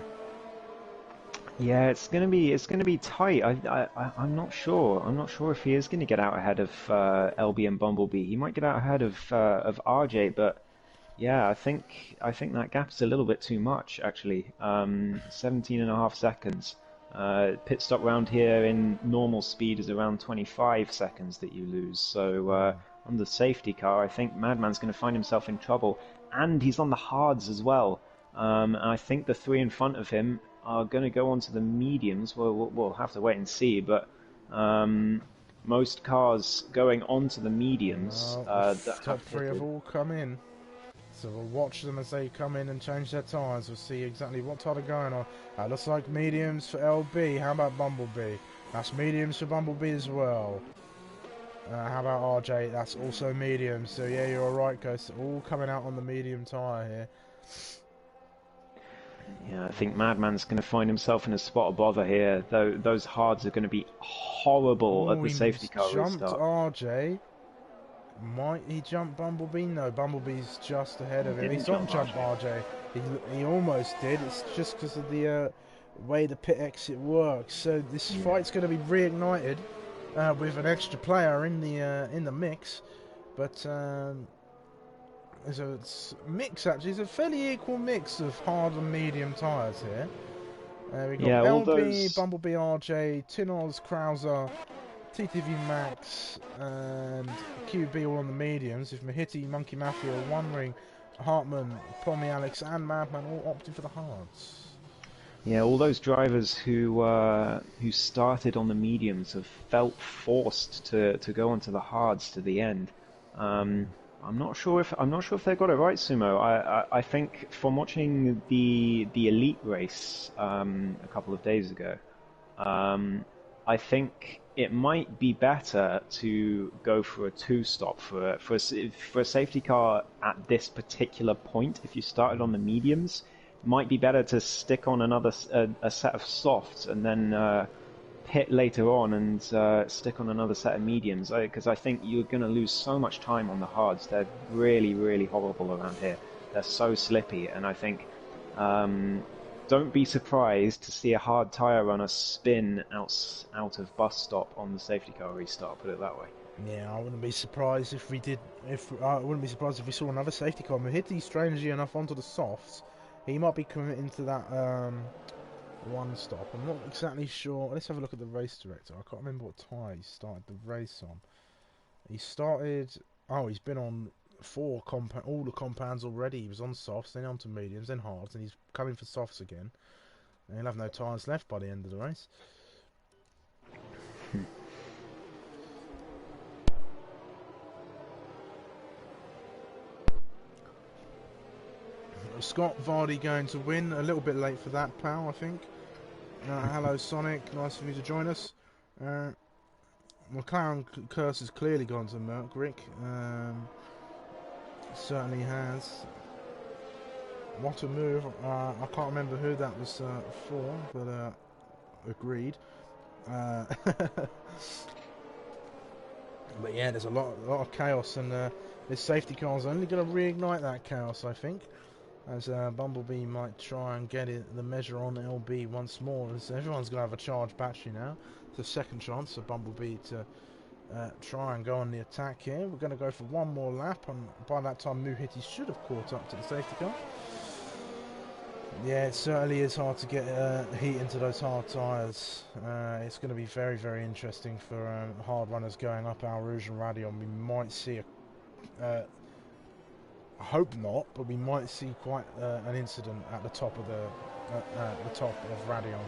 Yeah, it's gonna be tight. I'm not sure. I'm not sure if he is gonna get out ahead of LB and Bumblebee. He might get out ahead of RJ, but yeah, I think that gap's a little bit too much actually. 17.5 seconds. Pit stop round here in normal speed is around 25 seconds that you lose. So. On the safety car, I think Madman's going to find himself in trouble, and he's on the hards as well. I think the 3 in front of him are going to go onto the mediums. We'll have to wait and see, but most cars going onto the mediums that Top have three have pitted. all come in. So we'll watch them as they come in and change their tyres. We'll see exactly what tyre they're going on. Looks like mediums for LB. How about Bumblebee? That's mediums for Bumblebee as well. How about RJ? That's also medium. So yeah, you're right, Ghost. All coming out on the medium tyre here. Yeah, I think Madman's going to find himself in a spot of bother here. Though those hards are going to be horrible at Oh, the safety he's car jumped restart. RJ. Might he jump Bumblebee? No, Bumblebee's just ahead He of him. didn't He's not jump jumped RJ. RJ. He almost did. It's just because of the way the pit exit works. So this Yeah. fight's going to be reignited with an extra player in the mix. But so it's mix actually. It's a fairly equal mix of hard and medium tyres here. We've got Yeah, all LB, those. Bumblebee, RJ, Tinoz, Krauser, TTV Max and QB all on the mediums, with Mahiti, Monkey Mafia, One Ring, Hartman, Pommy Alex and Madman all opting for the hards. Yeah, all those drivers who started on the mediums have felt forced to go onto the hards to the end. I'm not sure if they got it right, Sumo. I think from watching the elite race a couple of days ago, I think it might be better to go for a two-stop for a safety car at this particular point. If you started on the mediums, it might be better to stick on a set of softs and then pit later on and stick on another set of mediums. Because I think you're going to lose so much time on the hards. They're really, really horrible around here. They're so slippy, and I think. Don't be surprised to see a hard tyre runner spin out of bus stop on the safety car restart. Put it that way. Yeah, I wouldn't be surprised if we did. I wouldn't be surprised if we saw another safety car. Mahiti, strangely enough, onto the softs. He might be committing to that one stop. I'm not exactly sure. Let's have a look at the race director. I can't remember what tyre he started the race on. He started. Oh, he's been on all the compounds already. He was on softs, then onto mediums, then hards, and he's coming for softs again. And he'll have no tyres left by the end of the race. Scott Vardy going to win. A little bit late for that, pal, I think. Hello, Sonic. Nice of you to join us. McLaren curse has clearly gone to Merc, Rick. Certainly has. What a move. I can't remember who that was for, but agreed. But yeah, there's a lot of chaos, and this safety car is only going to reignite that chaos, I think. As Bumblebee might try and get the measure on LB once more. As everyone's going to have a charged battery now. It's a second chance for Bumblebee to try and go on the attack here. We're going to go for one more lap, and by that time Muhiti should have caught up to the safety car. Yeah, it certainly is hard to get heat into those hard tyres. It's going to be very, very interesting for hard runners going up Al Rouge and Radion. We might see I hope not, but we might see quite an incident at the top of Radion.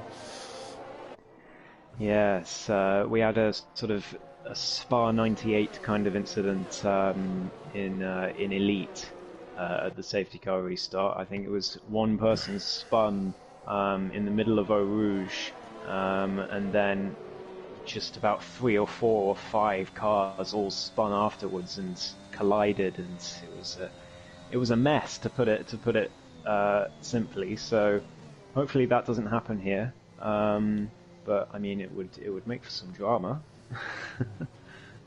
Yes, we had a sort of a Spa 98 kind of incident in Elite at the safety car restart. I think it was one person spun in the middle of Eau Rouge, and then just about 3 or 4 or 5 cars all spun afterwards and collided, and it was a mess, to put it simply. So hopefully that doesn't happen here. But I mean, it would make for some drama.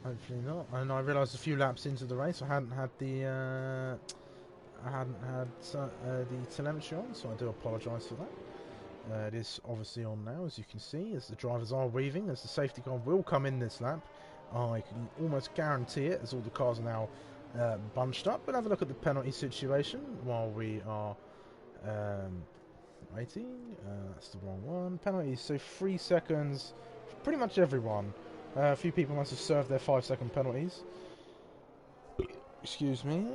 Hopefully not. And I realised a few laps into the race I hadn't had the telemetry on, so I do apologise for that. It is obviously on now, as you can see, as the drivers are weaving, as the safety car will come in this lap. I can almost guarantee it, as all the cars are now bunched up. But have a look at the penalty situation while we are waiting. That's the wrong one. Penalties, so 3 seconds for pretty much everyone. A few people must have served their 5-second penalties. Excuse me.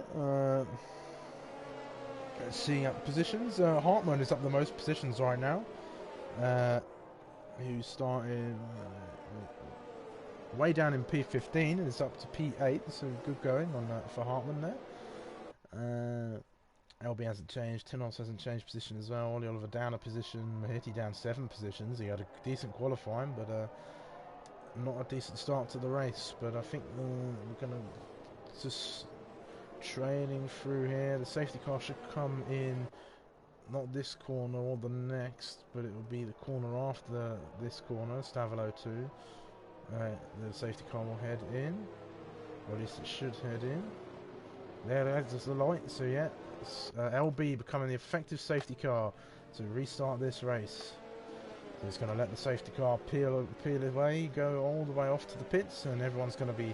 Let's see up positions. Hartman is up the most positions right now. Who started way down in P15 and it's up to P8, so good going on for Hartman there. LB hasn't changed, Tinos hasn't changed position as well, Ollie Oliver down a position, Mahiti down 7 positions. He had a decent qualifying, but not a decent start to the race. But I think we're going to just trailing through here. The safety car should come in, not this corner or the next, but it will be the corner after this corner, Stavelo 2. The safety car will head in, or at least it should head in. There's the light, so yeah, LB becoming the effective safety car to restart this race. So it's going to let the safety car peel away, go all the way off to the pits, and everyone's going to be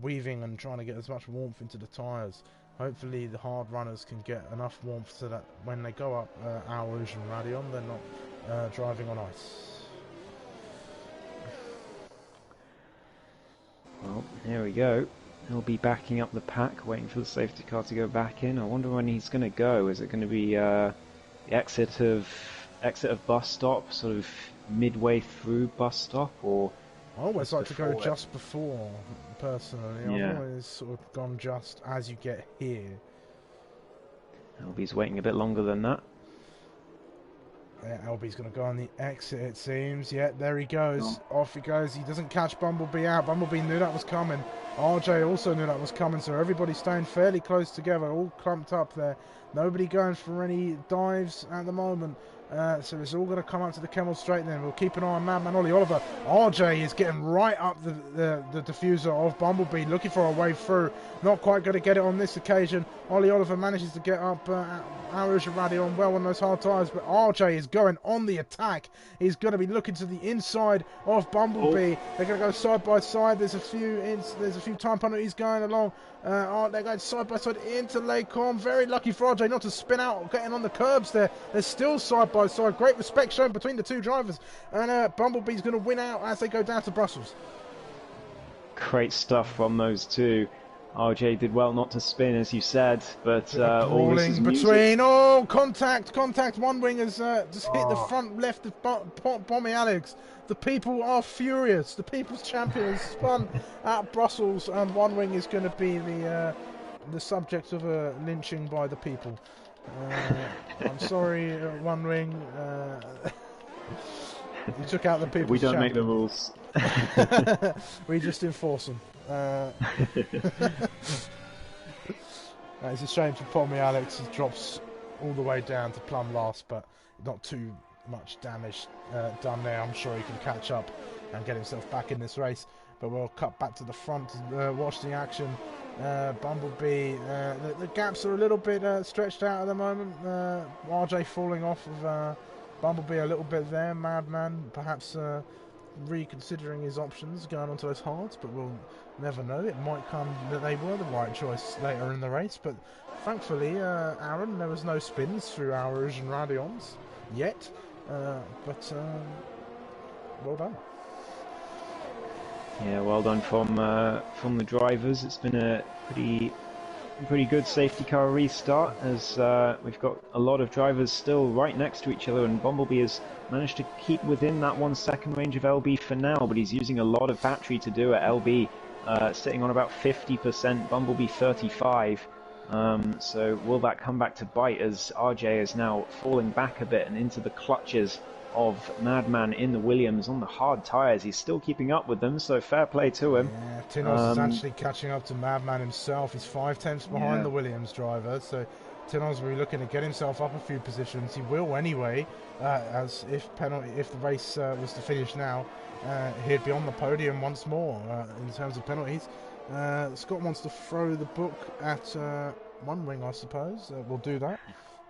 weaving and trying to get as much warmth into the tyres. Hopefully the hard runners can get enough warmth so that when they go up Eau Rouge and Radion, they're not driving on ice. Well, here we go. He'll be backing up the pack, waiting for the safety car to go back in. I wonder when he's going to go. Is it going to be the exit of bus stop, sort of midway through bus stop, or? I always like to go just before, personally. Yeah. I've always sort of gone just as you get here. LB's waiting a bit longer than that. Yeah, LB's going to go on the exit, it seems. Yeah, there he goes. Off he goes. He doesn't catch Bumblebee out. Bumblebee knew that was coming. RJ also knew that was coming, so everybody's staying fairly close together, all clumped up there. Nobody going for any dives at the moment. So it's all going to come up to the Kemmel Straight then. We'll keep an eye on Madman Ollie Oliver. RJ is getting right up the diffuser of Bumblebee, looking for a way through. Not quite going to get it on this occasion. Ollie Oliver manages to get up Eau Rouge and Radion well on those hard tyres, but RJ is going on the attack. He's going to be looking to the inside of Bumblebee. They're going to go side by side. There's a few time penalties going along. They're going side by side into Lecom. Very lucky for RJ not to spin out, getting on the curbs there. They're still side by side. Great respect shown between the two drivers. And Bumblebee's going to win out as they go down to Brussels. Great stuff from those two. RJ did well not to spin, as you said, but all this is music. Between, oh, contact. One wing has just hit the front left of Bommy Alex. The people are furious. The people's champion has spun at Brussels, and one wing is going to be the subject of a lynching by the people. I'm sorry, one wing. You took out the people's We don't champion. make the rules. We just enforce them. It's a shame for Pommy Alex. He drops all the way down to plumb last, but not too much damage done there. I'm sure he can catch up and get himself back in this race. But we'll cut back to the front and watch the action. Bumblebee, the gaps are a little bit stretched out at the moment. RJ falling off of Bumblebee a little bit there. Madman perhaps reconsidering his options going onto those hards, but we'll never know. It might come that they were the right choice later in the race, but thankfully, Aaron, there was no spins through Eau Rouge and Radions yet, but well done. Yeah, well done from the drivers. It's been a pretty good safety car restart, as we've got a lot of drivers still right next to each other, and Bumblebee has managed to keep within that 1 second range of LB for now, but he's using a lot of battery to do it. LB sitting on about 50%, Bumblebee 35%. So will that come back to bite, as RJ is now falling back a bit and into the clutches of Madman in the Williams on the hard tyres? He's still keeping up with them, so fair play to him. Yeah, Tinos is actually catching up to Madman himself. He's 5/10 behind the Williams driver, so Tinos will be looking to get himself up a few positions. He will anyway, as if the race was to finish now, he'd be on the podium once more in terms of penalties. Scott wants to throw the book at one wing, I suppose. We'll do that.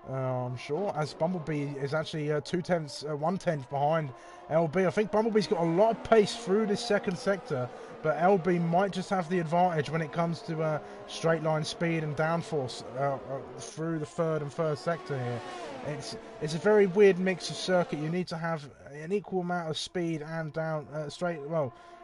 I'm sure, as Bumblebee is actually 1/10 behind LB. I think Bumblebee's got a lot of pace through this second sector, but LB might just have the advantage when it comes to straight line speed and downforce through the third and first sector here. It's a very weird mix of circuit. You need to have an equal amount of speed and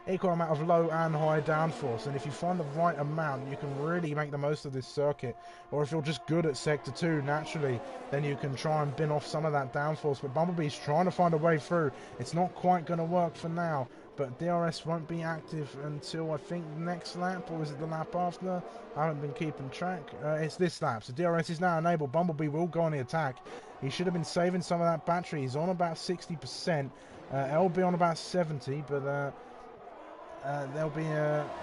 equal amount of low and high downforce, and if you find the right amount, you can really make the most of this circuit. Or if you're just good at sector 2 naturally, then you can try and bin off some of that downforce. But Bumblebee's trying to find a way through. It's not quite going to work for now. but DRS won't be active until I think the next lap, or is it the lap after? I haven't been keeping track. It's this lap, so DRS is now enabled. Bumblebee will go on the attack. He should have been saving some of that battery. He's on about 60%. LB on about 70, but they'll be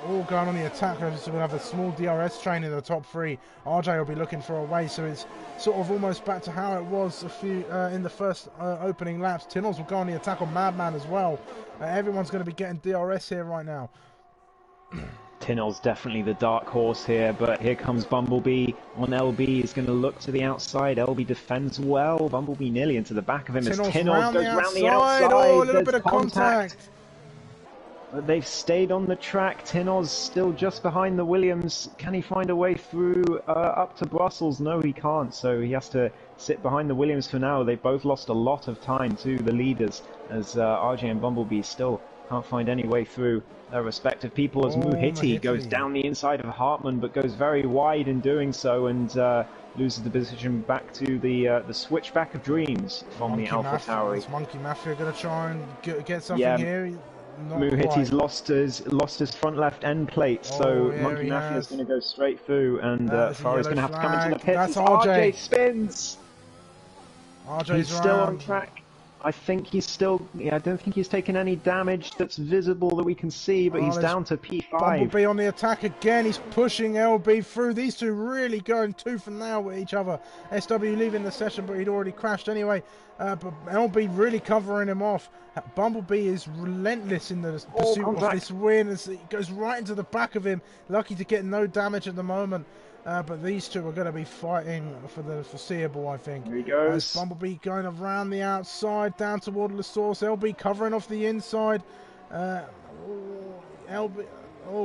all going on the attack. So we'll have a small DRS train in the top three. RJ will be looking for a way, so it's sort of almost back to how it was a few in the first opening laps. Tinnels will go on the attack on Madman as well. Everyone's going to be getting DRS here right now. Tinnell's definitely the dark horse here, but here comes Bumblebee on LB. He's going to look to the outside. LB defends well. Bumblebee nearly into the back of him as Tinnell goes round the outside. Oh, a little bit of contact. But they've stayed on the track. Tinnell's still just behind the Williams. Can he find a way through up to Brussels? No, he can't, so he has to sit behind the Williams for now. They've both lost a lot of time to the leaders as RJ and Bumblebee still can't find any way through their respective people as Muhiti goes down the inside of Hartmann but goes very wide in doing so and loses the position back to the switchback of Dreams from the AlphaTauri. Is Monkey Mafia going to try and get something here? Muhiti's lost his front left end plate, so Monkey Mafia is going to go straight through, and Ferrari's going to have to come into the pits. That's RJ spins. RJ's still on track. I think he's still. I don't think he's taken any damage that's visible that we can see, but he's down to P5. Bumblebee on the attack again. He's pushing LB through. These two really going tooth and nail with each other. SW leaving the session, but he'd already crashed anyway. But LB really covering him off. Bumblebee is relentless in the pursuit of this win. It goes right into the back of him. Lucky to get no damage at the moment. But these two are going to be fighting for the foreseeable, I think. Here he goes. Bumblebee going around the outside, down toward the source. LB covering off the inside.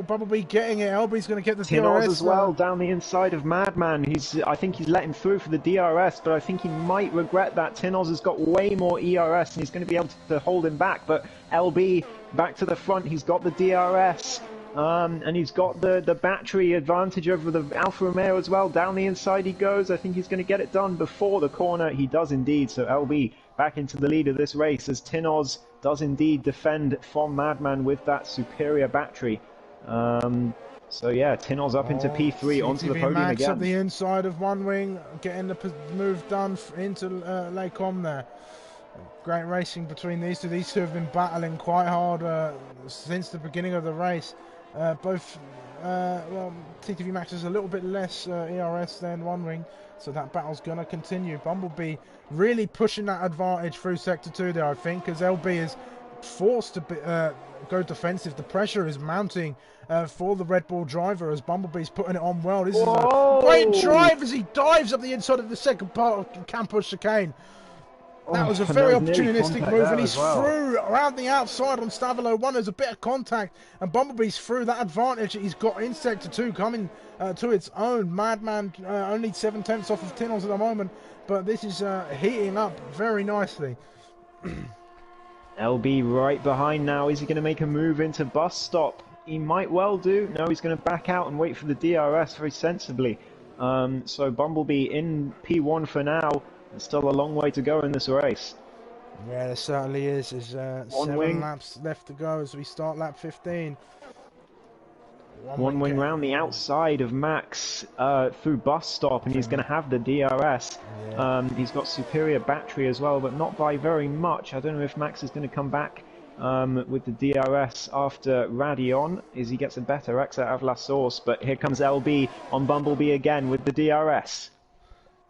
Bumblebee getting it. LB's going to get the DRS as well, down the inside of Madman. I think he's let him through for the DRS, but I think he might regret that. Tinoz has got way more ERS, and he's going to be able to hold him back. But LB back to the front. He's got the DRS. And he's got the battery advantage over the Alfa Romeo as well. Down the inside he goes. I think he's going to get it done before the corner. He does indeed. So LB back into the lead of this race as Tinoz does indeed defend from Madman with that superior battery. So yeah, Tinoz up into P3 onto the podium Max again. At the inside of one wing, getting the move done into Lake Com there. Great racing between these two. These two have been battling quite hard since the beginning of the race. TTV Max is a little bit less ERS than One Wing, so that battle's going to continue. Bumblebee really pushing that advantage through Sector 2 there, I think, because LB is forced to go defensive. The pressure is mounting for the Red Bull driver as Bumblebee's putting it on well. This is a great drive as he dives up the inside of the second part of Campus Chicane. That was a very opportunistic move, and he's through around the outside on Stavilo 1. There's a bit of contact, and Bumblebee's through. That advantage that he's got in Sector 2 coming to its own. Madman only 7/10 off of Tinnels at the moment, but this is heating up very nicely. LB right behind now. Is he going to make a move into bus stop? He might well do. No, he's going to back out and wait for the DRS very sensibly. So Bumblebee in P1 for now. There's still a long way to go in this race. Yeah, there certainly is. There's 7 laps left to go as we start lap 15. One wing round the outside of Max through bus stop, and he's going to have the DRS. Yeah. He's got superior battery as well, but not by very much. I don't know if Max is going to come back with the DRS after Radion, as he gets a better exit out of La Source. But here comes LB on Bumblebee again with the DRS.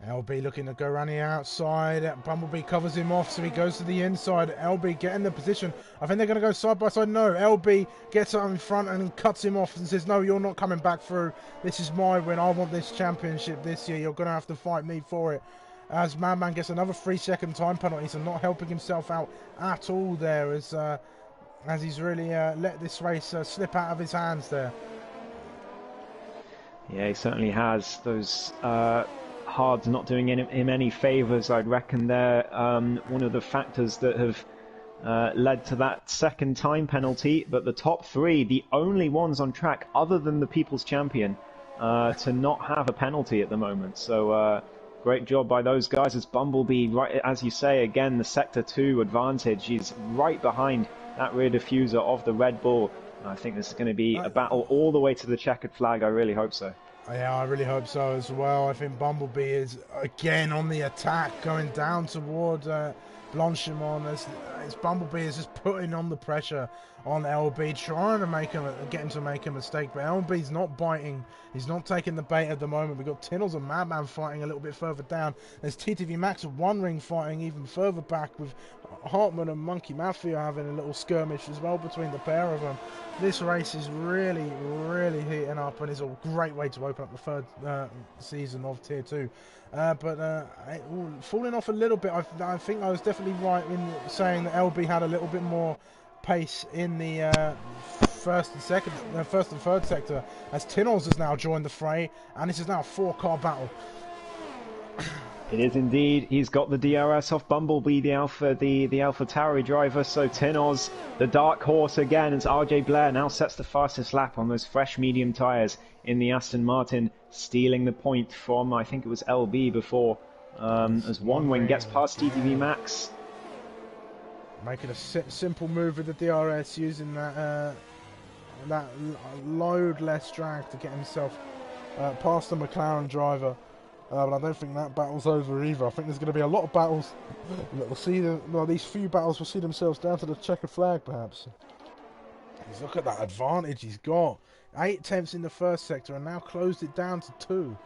LB looking to go around the outside. Bumblebee covers him off, so he goes to the inside. LB getting the position. I think they're going to go side by side. No, LB gets up in front and cuts him off and says, no, you're not coming back through. This is my win. I want this championship this year. You're going to have to fight me for it. As Madman gets another 3-second time penalty, so not helping himself out at all there as he's really let this race slip out of his hands there. Yeah, he certainly has. Those hards not doing him any favours, I'd reckon. They're one of the factors that have led to that second time penalty. But the top 3, the only ones on track other than the People's Champion to not have a penalty at the moment. So great job by those guys as Bumblebee, right as you say, again, the Sector 2 advantage. He's right behind that rear diffuser of the Red Bull. And I think this is going to be a battle all the way to the checkered flag. I really hope so. Yeah, I really hope so as well. I think Bumblebee is again on the attack, going down toward Blanchimont. As Bumblebee is just putting on the pressure on LB, trying to get him to make a mistake. But LB's not biting. He's not taking the bait at the moment. We've got Tinnels and Madman fighting a little bit further down. There's TTV Max of One Ring fighting even further back, with Hartman and Monkey Mafia having a little skirmish as well between the pair of them. This race is really, really heating up, and is a great way to open up the third season of Tier 2. Falling off a little bit, I think I was definitely right in saying that LB had a little bit more pace in the first and third sector, as Tinnels has now joined the fray, and this is now a 4-car battle. It is indeed. He's got the DRS off Bumblebee, the Alpha Tauri driver. So Tinnels, the dark horse again, as RJ Blair now sets the fastest lap on those fresh medium tyres in the Aston Martin, stealing the point from, I think it was LB before, as One Wing gets past TTV Max. Making a simple move with the DRS, using that load less drag to get himself past the McLaren driver. But I don't think that battle's over either. I think there's going to be a lot of battles that we'll see. These few battles will see themselves down to the checkered flag, perhaps. Look at that advantage he's got. 8 tenths in the first sector, and now closed it down to 2.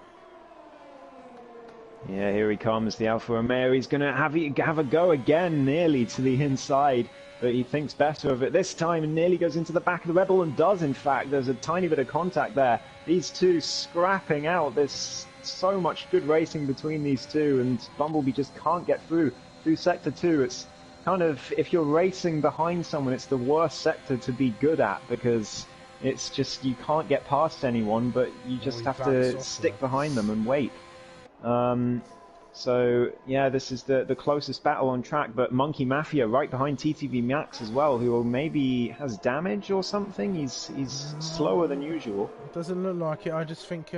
Yeah, here he comes, the Alfa Romeo. He's going to have a go again, nearly to the inside, but he thinks better of it this time and nearly goes into the back of the Red Bull, and does, in fact. There's a tiny bit of contact there. These two scrapping out. There's so much good racing between these two, and Bumblebee just can't get through Sector 2. It's kind of, if you're racing behind someone, it's the worst sector to be good at, because it's just, you can't get past anyone, but you just have to stick behind them and wait. So yeah, this is the closest battle on track, but Monkey Mafia right behind TTV Max as well, who maybe has damage or something. He's slower than usual. It doesn't look like it. I just think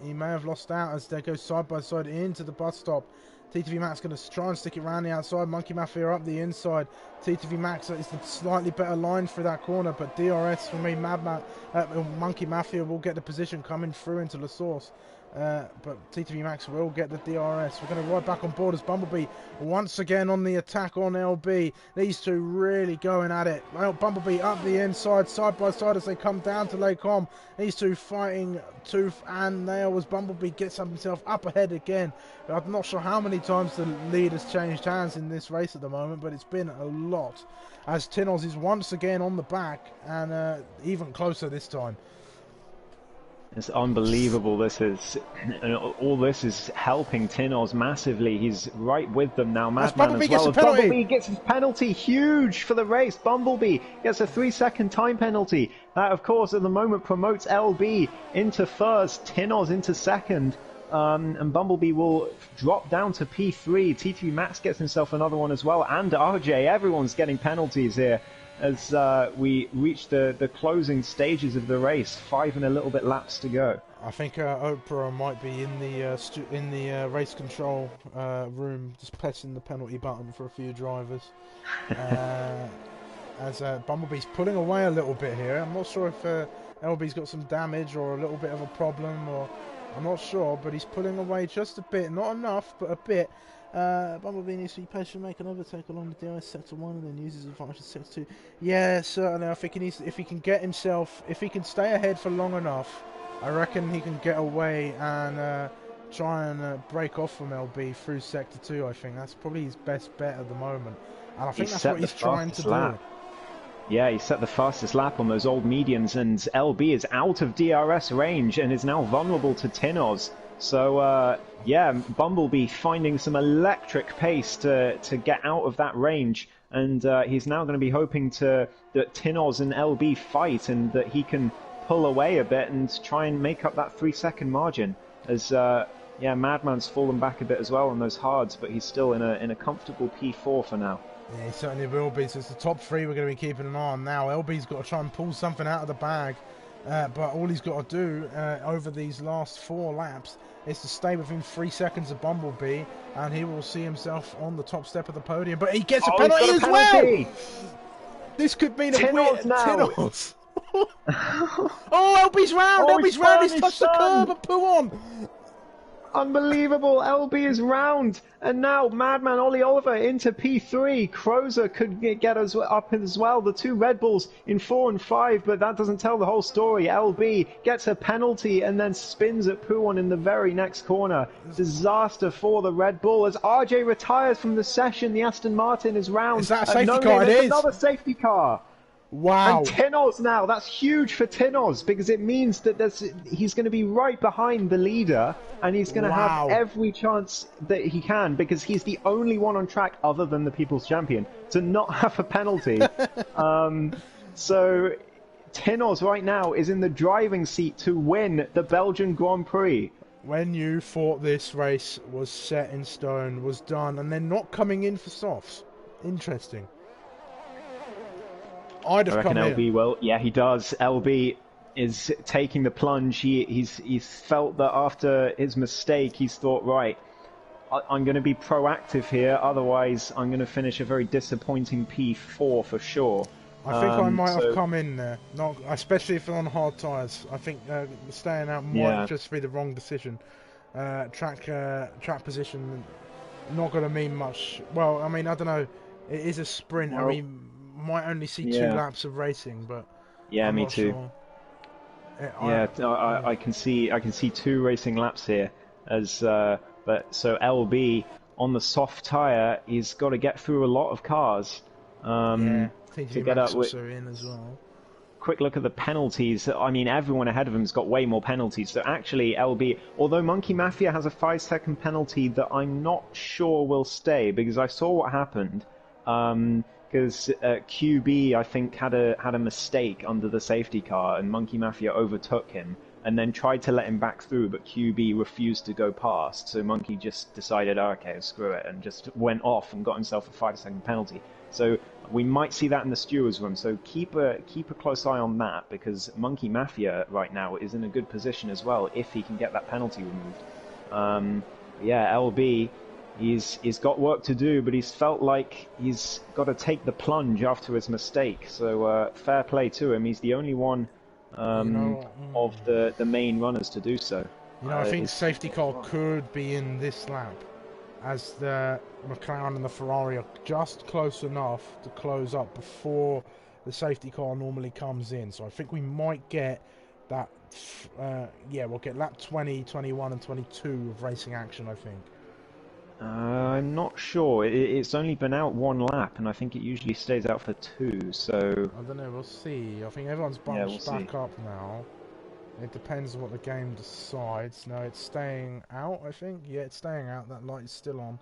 he may have lost out as they go side by side into the bus stop. TTV Max going to try and stick it around the outside. Monkey Mafia up the inside. TTV Max is the slightly better line for that corner, but DRS for me, Monkey Mafia will get the position coming through into La Source. But TTV Max will get the DRS. We're going to ride back on board as Bumblebee once again on the attack on LB. These two really going at it. Well, Bumblebee up the inside, side by side as they come down to Lake Com. These two fighting tooth and nail as Bumblebee gets himself up ahead again. I'm not sure how many times the lead has changed hands in this race at the moment, but it's been a lot. As Tinnels is once again on the back, and even closer this time. It's unbelievable, this is, and all this is helping Tinnels massively. He's right with them now, Madman as well. Bumblebee gets his penalty, huge for the race. Bumblebee gets a 3-second time penalty. That, of course, at the moment promotes LB into first, Tinnels into second, and Bumblebee will drop down to P3. TTV Max gets himself another one as well, and RJ. Everyone's getting penalties here as we reach the closing stages of the race. 5 and a little bit laps to go. I think Oprah might be in the race control room, just pressing the penalty button for a few drivers. As Bumblebee's pulling away a little bit here. I'm not sure if LB's got some damage or a little bit of a problem, or I'm not sure, but he's pulling away just a bit, not enough, but a bit. Bumblebee needs to be patient, make an overtake along the DRS sector 1 and then uses his advantage in sector 2. Yeah, certainly. I think he needs, if he can stay ahead for long enough, I reckon he can get away and try and break off from LB through sector 2. I think that's probably his best bet at the moment, and I think that's what he's trying to do. Yeah, he set the fastest lap on those old mediums, and LB is out of DRS range and is now vulnerable to Tinnels. So, yeah, Bumblebee finding some electric pace to get out of that range, and he's now going to be hoping that Tinnels and LB fight, and that he can pull away a bit and try and make up that 3-second margin. As yeah, Madman's fallen back a bit as well on those hards, but he's still in a comfortable P4 for now. Yeah, he certainly will be. So it's the top 3 we're going to be keeping an eye on now. LB's got to try and pull something out of the bag. But all he's got to do over these last 4 laps is to stay within 3 seconds of Bumblebee, and he will see himself on the top step of the podium. But he gets a Oh, he's penalty got a as penalty! well! This could mean a Tinoz weird... now! Tinoz! Oh, LB's round! Oh, LB's round! He's he's touched the curb and Puon! Unbelievable! LB is round, and now Madman Ollie Oliver into P3. Crozer could get us up as well. The 2 Red Bulls in 4 and 5, but that doesn't tell the whole story. LB gets a penalty and then spins at Puon in the very next corner. Disaster for the Red Bull as RJ retires from the session. The Aston Martin is round. Is that a safety no car? name, It there's is. another safety car. Wow. And Tinoz now, that's huge for Tinoz because it means that he's going to be right behind the leader and he's going to have every chance that he can because he's the only one on track other than the People's Champion to not have a penalty. So Tinoz right now is in the driving seat to win the Belgian Grand Prix. When you thought this race was set in stone, was done, and then not coming in for softs. Interesting. I'd have I reckon come LB in. will. Yeah, he does. LB is taking the plunge. He's felt that after his mistake, he's thought, right, I'm going to be proactive here. Otherwise, I'm going to finish a very disappointing P4 for sure. I think I might have come in there, not especially if they're on hard tyres. I think staying out might just be the wrong decision. Track position not going to mean much. Well, I mean, I don't know. It is a sprint. Well, I mean, might only see 2 laps of racing, but yeah, I'm me not too. Sure. I can see 2 racing laps here as but so LB on the soft tyre, he's got to get through a lot of cars to get up with. In as well. Quick look at the penalties. I mean, everyone ahead of him has got way more penalties. So actually, LB, although Monkey Mafia has a 5-second penalty that I'm not sure will stay because I saw what happened. Because QB, I think, had a mistake under the safety car, and Monkey Mafia overtook him, and then tried to let him back through, but QB refused to go past. So Monkey just decided, oh, okay, screw it, and just went off and got himself a 5-second penalty. So we might see that in the stewards' room. So keep a close eye on that, because Monkey Mafia right now is in a good position as well if he can get that penalty removed. Yeah, LB. He's got work to do, but he's felt like he's got to take the plunge after his mistake. So fair play to him. He's the only one of the main runners to do so. I think safety car could be in this lap, as the McLaren and the Ferrari are just close enough to close up before the safety car normally comes in. So I think we might get that. We'll get lap 20, 21, and 22 of racing action, I think. I'm not sure. It's only been out 1 lap, and I think it usually stays out for 2. So I don't know. We'll see. I think everyone's bunched back up now. It depends on what the game decides. No, it's staying out. I think. Yeah, it's staying out. That light is still on,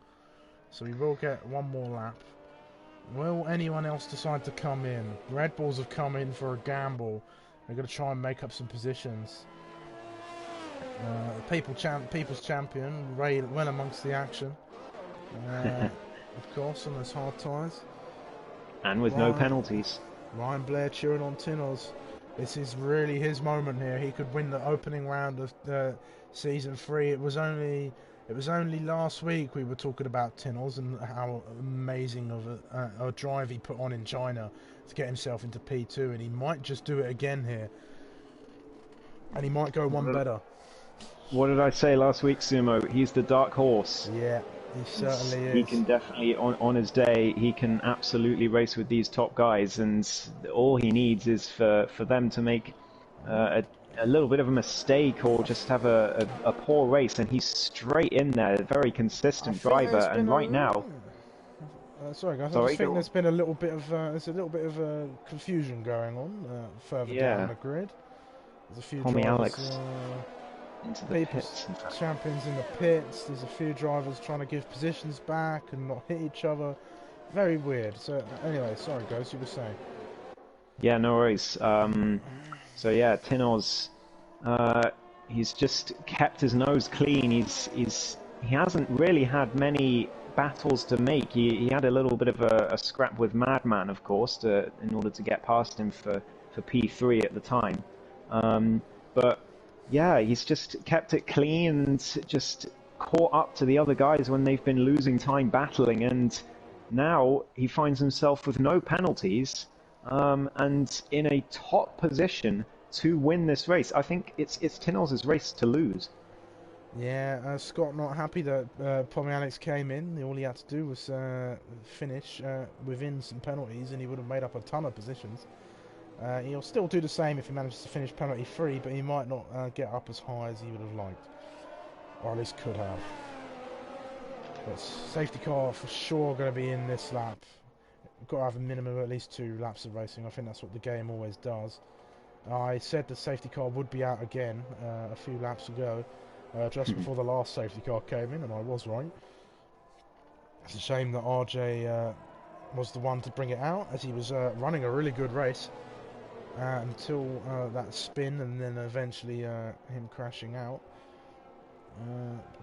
so we will get 1 more lap. Will anyone else decide to come in? Red Bulls have come in for a gamble. They're going to try and make up some positions. People's champion, Ray, well amongst the action. Of course, on those hard tyres. And with no penalties. Ryan Blair cheering on Tinoz. This is really his moment here. He could win the opening round of season 3. It was only last week we were talking about Tinoz and how amazing of a drive he put on in China to get himself into P2, and he might just do it again here. And he might go one better. What did I say last week, Sumo? He's the dark horse. Yeah, he certainly is. He can definitely, on his day, he can absolutely race with these top guys, and all he needs is for them to make a little bit of a mistake or just have a poor race, and he's straight in there, very consistent driver. And right now, sorry guys, I just think there's been a little bit of confusion going on further down the grid. There's a few drivers, Alex into the pits. Champions in the pits. There's a few drivers trying to give positions back and not hit each other. Very weird. So anyway, sorry guys, you were saying. Yeah, no worries. So yeah, Tinoz, he's just kept his nose clean. He hasn't really had many battles to make. He had a little bit of a scrap with Madman, of course, in order to get past him for P3 at the time. But yeah, he's just kept it clean and just caught up to the other guys when they've been losing time battling, and now he finds himself with no penalties and in a top position to win this race. I think it's Tynol's race to lose. Yeah, Scott not happy that Pommy Alex came in. All he had to do was finish within some penalties, and he would have made up a ton of positions. He'll still do the same if he manages to finish penalty free, but he might not get up as high as he would have liked, or at least could have. But safety car for sure going to be in this lap. We've got to have a minimum of at least 2 laps of racing. I think that's what the game always does. I said the safety car would be out again a few laps ago. Just before the last safety car came in, and I was right. It's a shame that RJ was the one to bring it out, as he was running a really good race until that spin, and then eventually him crashing out.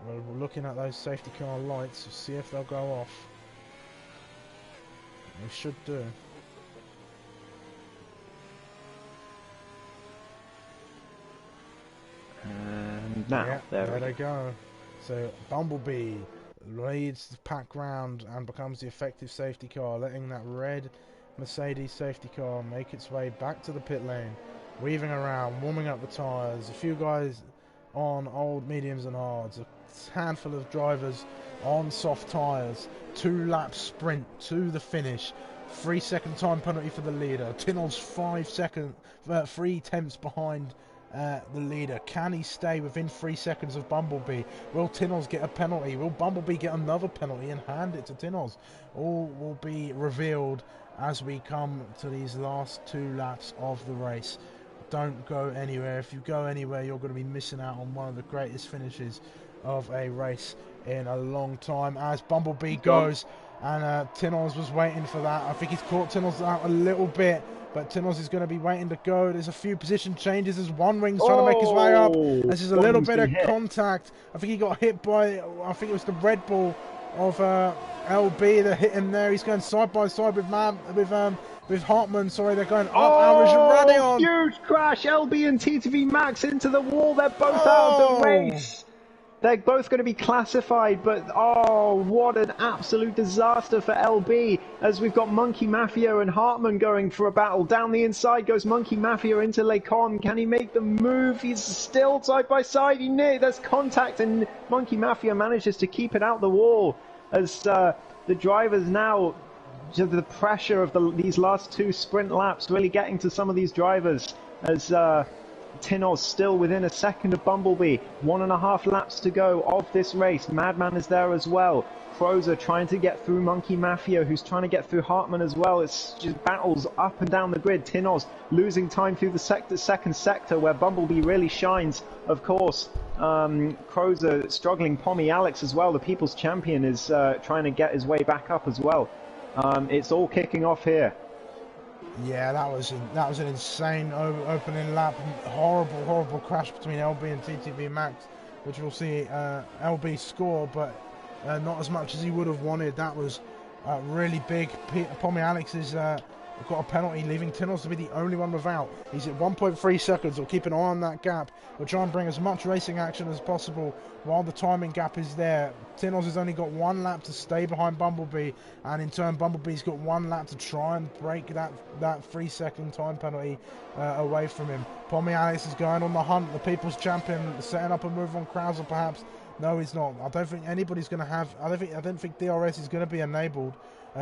We're looking at those safety car lights to see if they'll go off. They should do. And now, yeah, there they go. So Bumblebee leads the pack round and becomes the effective safety car, letting that red Mercedes safety car make its way back to the pit lane, weaving around, warming up the tyres. A few guys on old mediums and hards, a handful of drivers on soft tyres. 2-lap sprint to the finish. 3-second time penalty for the leader. Tynol's 3 tenths behind the leader. Can he stay within 3 seconds of Bumblebee? Will Tynol's get a penalty? Will Bumblebee get another penalty and hand it to Tynol's? All will be revealed as we come to these last 2 laps of the race. Don't go anywhere. If you go anywhere, you're going to be missing out on one of the greatest finishes of a race in a long time, as Bumblebee goes, and Tynol's was waiting for that. I think he's caught Tynol's out a little bit, but Tynol's is going to be waiting to go. There's a few position changes as One Wing's trying to make his way up. This is a little bit of contact. I think he got hit by, I think it was the Red Bull of LB that hit him there. He's going side by side with Hartmann. Sorry, they're going up. Oh, huge crash. LB and TTV Max into the wall. They're both out of the race. They're both going to be classified, but oh, what an absolute disaster for LB, as we've got Monkey Mafia and Hartmann going for a battle. Down the inside goes Monkey Mafia into Lecon. Can he make the move? He's still side by side. There's contact, and Monkey Mafia manages to keep it out the wall, as the drivers now, the pressure of these last 2 sprint laps really getting to some of these drivers, as Tynol's still within a second of Bumblebee. 1.5 laps to go of this race. Madman is there as well. Crozer trying to get through Monkey Mafia, who's trying to get through Hartmann as well. It's just battles up and down the grid. Tynol's losing time through the second sector, where Bumblebee really shines, of course. Crozer struggling. Pommy Alex as well, the People's Champion, is trying to get his way back up as well. It's all kicking off here. Yeah, that was an insane opening lap. Horrible crash between LB and TTV Max, which we'll see LB score, but not as much as he would have wanted. That was really big. Pommy Alex is got a penalty, leaving Tynol's to be the only one without. He's at 1.3 seconds. We'll keep an eye on that gap. We'll try and bring as much racing action as possible while the timing gap is there. Tynol's has only got 1 lap to stay behind Bumblebee, and in turn Bumblebee's got 1 lap to try and break that 3-second time penalty away from him. Pommy Alex is going on the hunt. The People's Champion setting up a move on Krauser perhaps. No, he's not. I don't think anybody's going to have. I don't think DRS is going to be enabled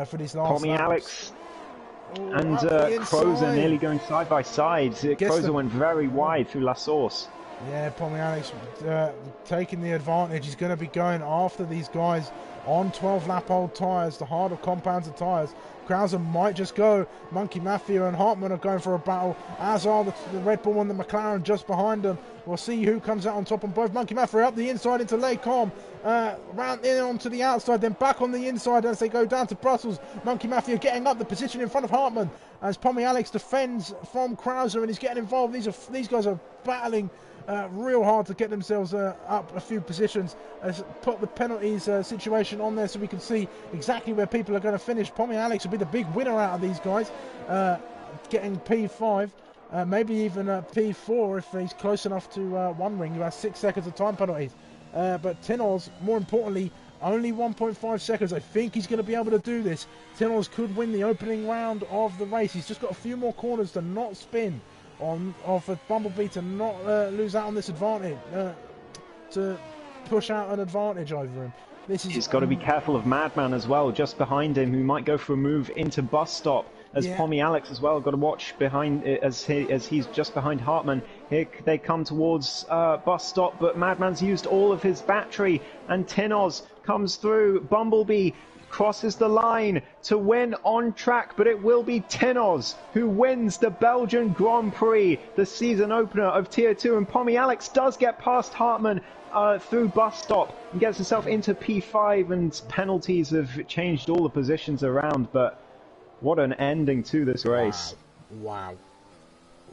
for these last Pommy laps. Alex and Crozer nearly going side by side. Crozer went very wide through La Source. Yeah, Pommy Alex taking the advantage. He's going to be going after these guys on 12-lap-old tyres, the harder compounds of tyres. Krauser might just go. Monkey Mafia and Hartmann are going for a battle, as are the Red Bull and the McLaren just behind them. We'll see who comes out on top on both. Monkey Mafia up the inside into Lecom, round in onto the outside, then back on the inside as they go down to Brussels. Monkey Mafia getting up the position in front of Hartmann as Pommy Alex defends from Krauser and he's getting involved. These guys are battling real hard to get themselves up a few positions. Put the penalties situation on there so we can see exactly where people are going to finish. Pommy Alex will be the big winner out of these guys, getting P5. maybe even P4 if he's close enough to one ring. You have 6 seconds of time penalties. But Tinoz, more importantly, only 1.5 seconds. I think he's going to be able to do this. Tinoz could win the opening round of the race. He's just got a few more corners to not spin for Bumblebee to not lose out on this advantage, to push out an advantage over him. He's got to be careful of Madman as well, just behind him, who might go for a move into bus stop. As Pommy Alex as well, got to watch behind as he's just behind Hartman. Here they come towards bus stop, but Madman's used all of his battery, and Tinoz comes through. Bumblebee crosses the line to win on track, but it will be Tinoz who wins the Belgian Grand Prix, the season opener of Tier 2, and Pommy Alex does get past Hartman through bus stop and gets himself into P5, and penalties have changed all the positions around, but what an ending to this race. Wow.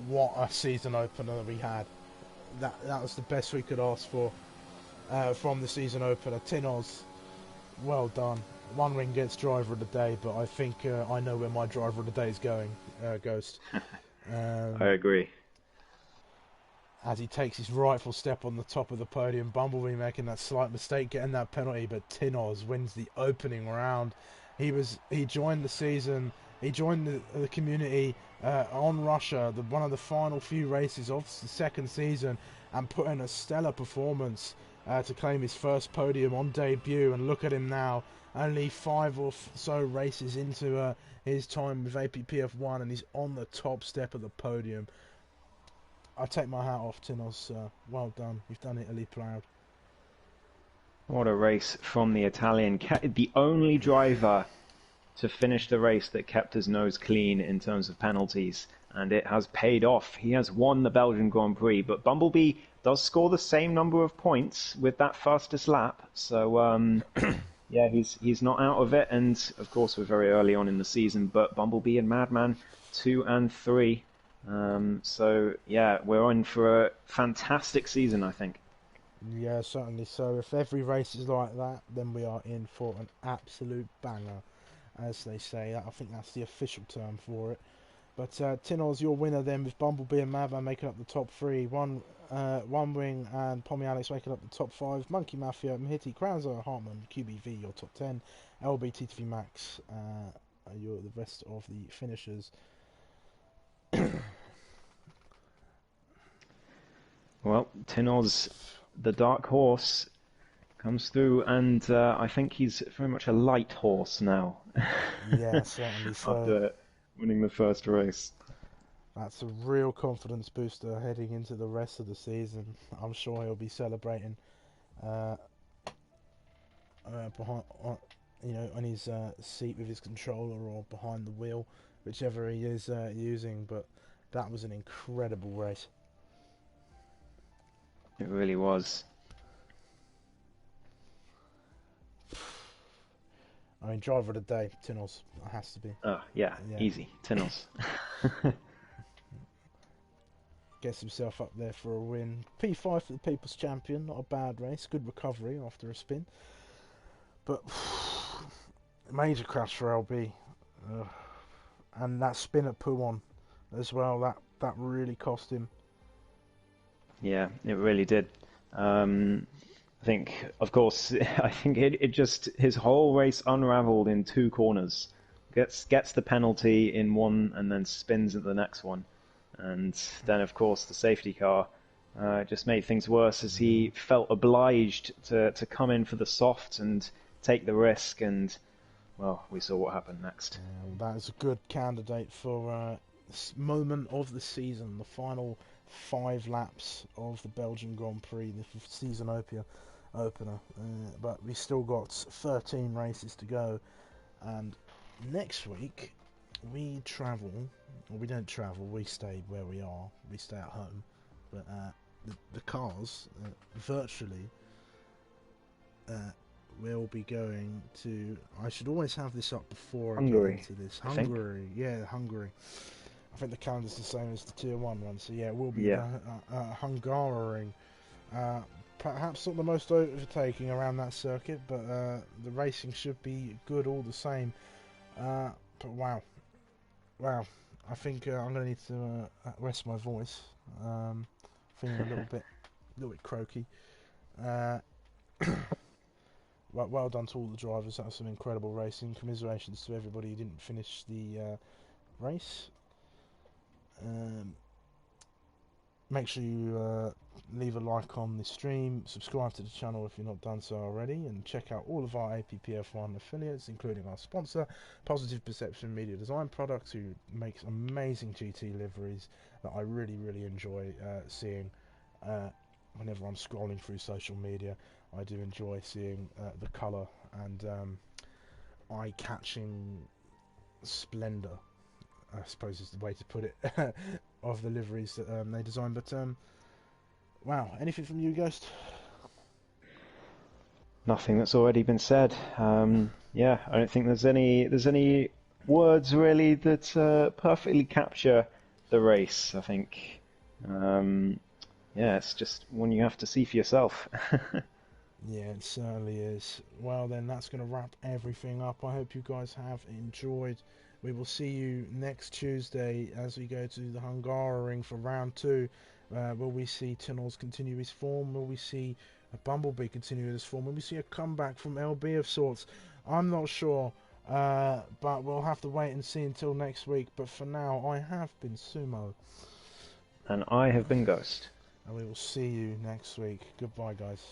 What a season opener we had. That was the best we could ask for from the season opener. Tinoz, well done. One ring gets driver of the day, but I think I know where my driver of the day is going, Ghost. I agree. As he takes his rightful step on the top of the podium, Bumblebee making that slight mistake, getting that penalty, but Tinoz wins the opening round. He joined the season, he joined the community on Russia, one of the final few races of the second season, and put in a stellar performance to claim his first podium on debut. And look at him now, only 5 or so races into his time with APPF1, and he's on the top step of the podium. I take my hat off, Tinoz. Well done. You've done Italy proud. What a race from the Italian. The only driver to finish the race that kept his nose clean in terms of penalties, and it has paid off. He has won the Belgian Grand Prix, but Bumblebee does score the same number of points with that fastest lap, so yeah, he's not out of it. And of course we're very early on in the season, but Bumblebee and Madman 2 and 3. So yeah, we're on for a fantastic season, I think. Yeah, certainly. So if every race is like that, then we are in for an absolute banger, as they say. I think that's the official term for it. But Tinoz, your winner then, with Bumblebee and Madman making up the top 3, One Wing and Pommy Alex making up the top 5, Monkey Mafia, Mahiti, Kranzer, Hartman, QBV your top 10, LB, TTV Max, you're the rest of the finishers. Well, Tinoz, the dark horse, comes through, and I think he's very much a light horse now. Yeah, certainly so. After winning the first race. That's a real confidence booster heading into the rest of the season. I'm sure he'll be celebrating behind, on his seat with his controller or behind the wheel, whichever he is using. But that was an incredible race. It really was. I mean, driver of the day, Tinoz. It has to be. Oh, yeah. Easy. Tinoz. Gets himself up there for a win. P5 for the People's Champion. Not a bad race. Good recovery after a spin. But major crash for LB. And that spin at Pouon as well. That really cost him. Yeah, it really did. I think, of course, I think it just, his whole race unraveled in 2 corners. Gets the penalty in one and then spins at the next one. And then, of course, the safety car just made things worse as he felt obliged to come in for the soft and take the risk. And, well, we saw what happened next. That is a good candidate for moment of the season, the final 5 laps of the Belgian Grand Prix, the season opener. But we still got 13 races to go, and next week we travel, or we don't travel, we stay where we are, we stay at home, but the cars virtually will be going to, I should always have this up before Hungary, I get into this. Hungary. I think the calendar's the same as the Tier 1 one, so yeah, we'll be Hungary. Perhaps not the most overtaking around that circuit, but the racing should be good all the same. But wow. I think I'm going to need to rest my voice. Feeling a little bit croaky. Uh, well done to all the drivers. That was some incredible racing. Commiserations to everybody who didn't finish the race. Um, Make sure you leave a like on the stream, subscribe to the channel if you're not done so already, and check out all of our APPF1 affiliates, including our sponsor, Positive Perception Media Design Products, who makes amazing GT liveries that I really enjoy seeing whenever I'm scrolling through social media. I do enjoy seeing the colour and eye-catching splendour, I suppose is the way to put it, of the liveries that they design. But wow, anything from you, Ghost? Nothing that's already been said. Yeah, I don't think there's any words really that perfectly capture the race. I think, yeah, it's just one you have to see for yourself. Yeah, it certainly is. Well then, that's going to wrap everything up. I hope you guys have enjoyed. We will see you next Tuesday as we go to the Hungaroring for round 2. Will we see Tunnels continue his form? Will we see a Bumblebee continue his form? Will we see a comeback from LB of sorts? I'm not sure, but we'll have to wait and see until next week. But for now, I have been Sumo. And I have been Ghost. And we will see you next week. Goodbye, guys.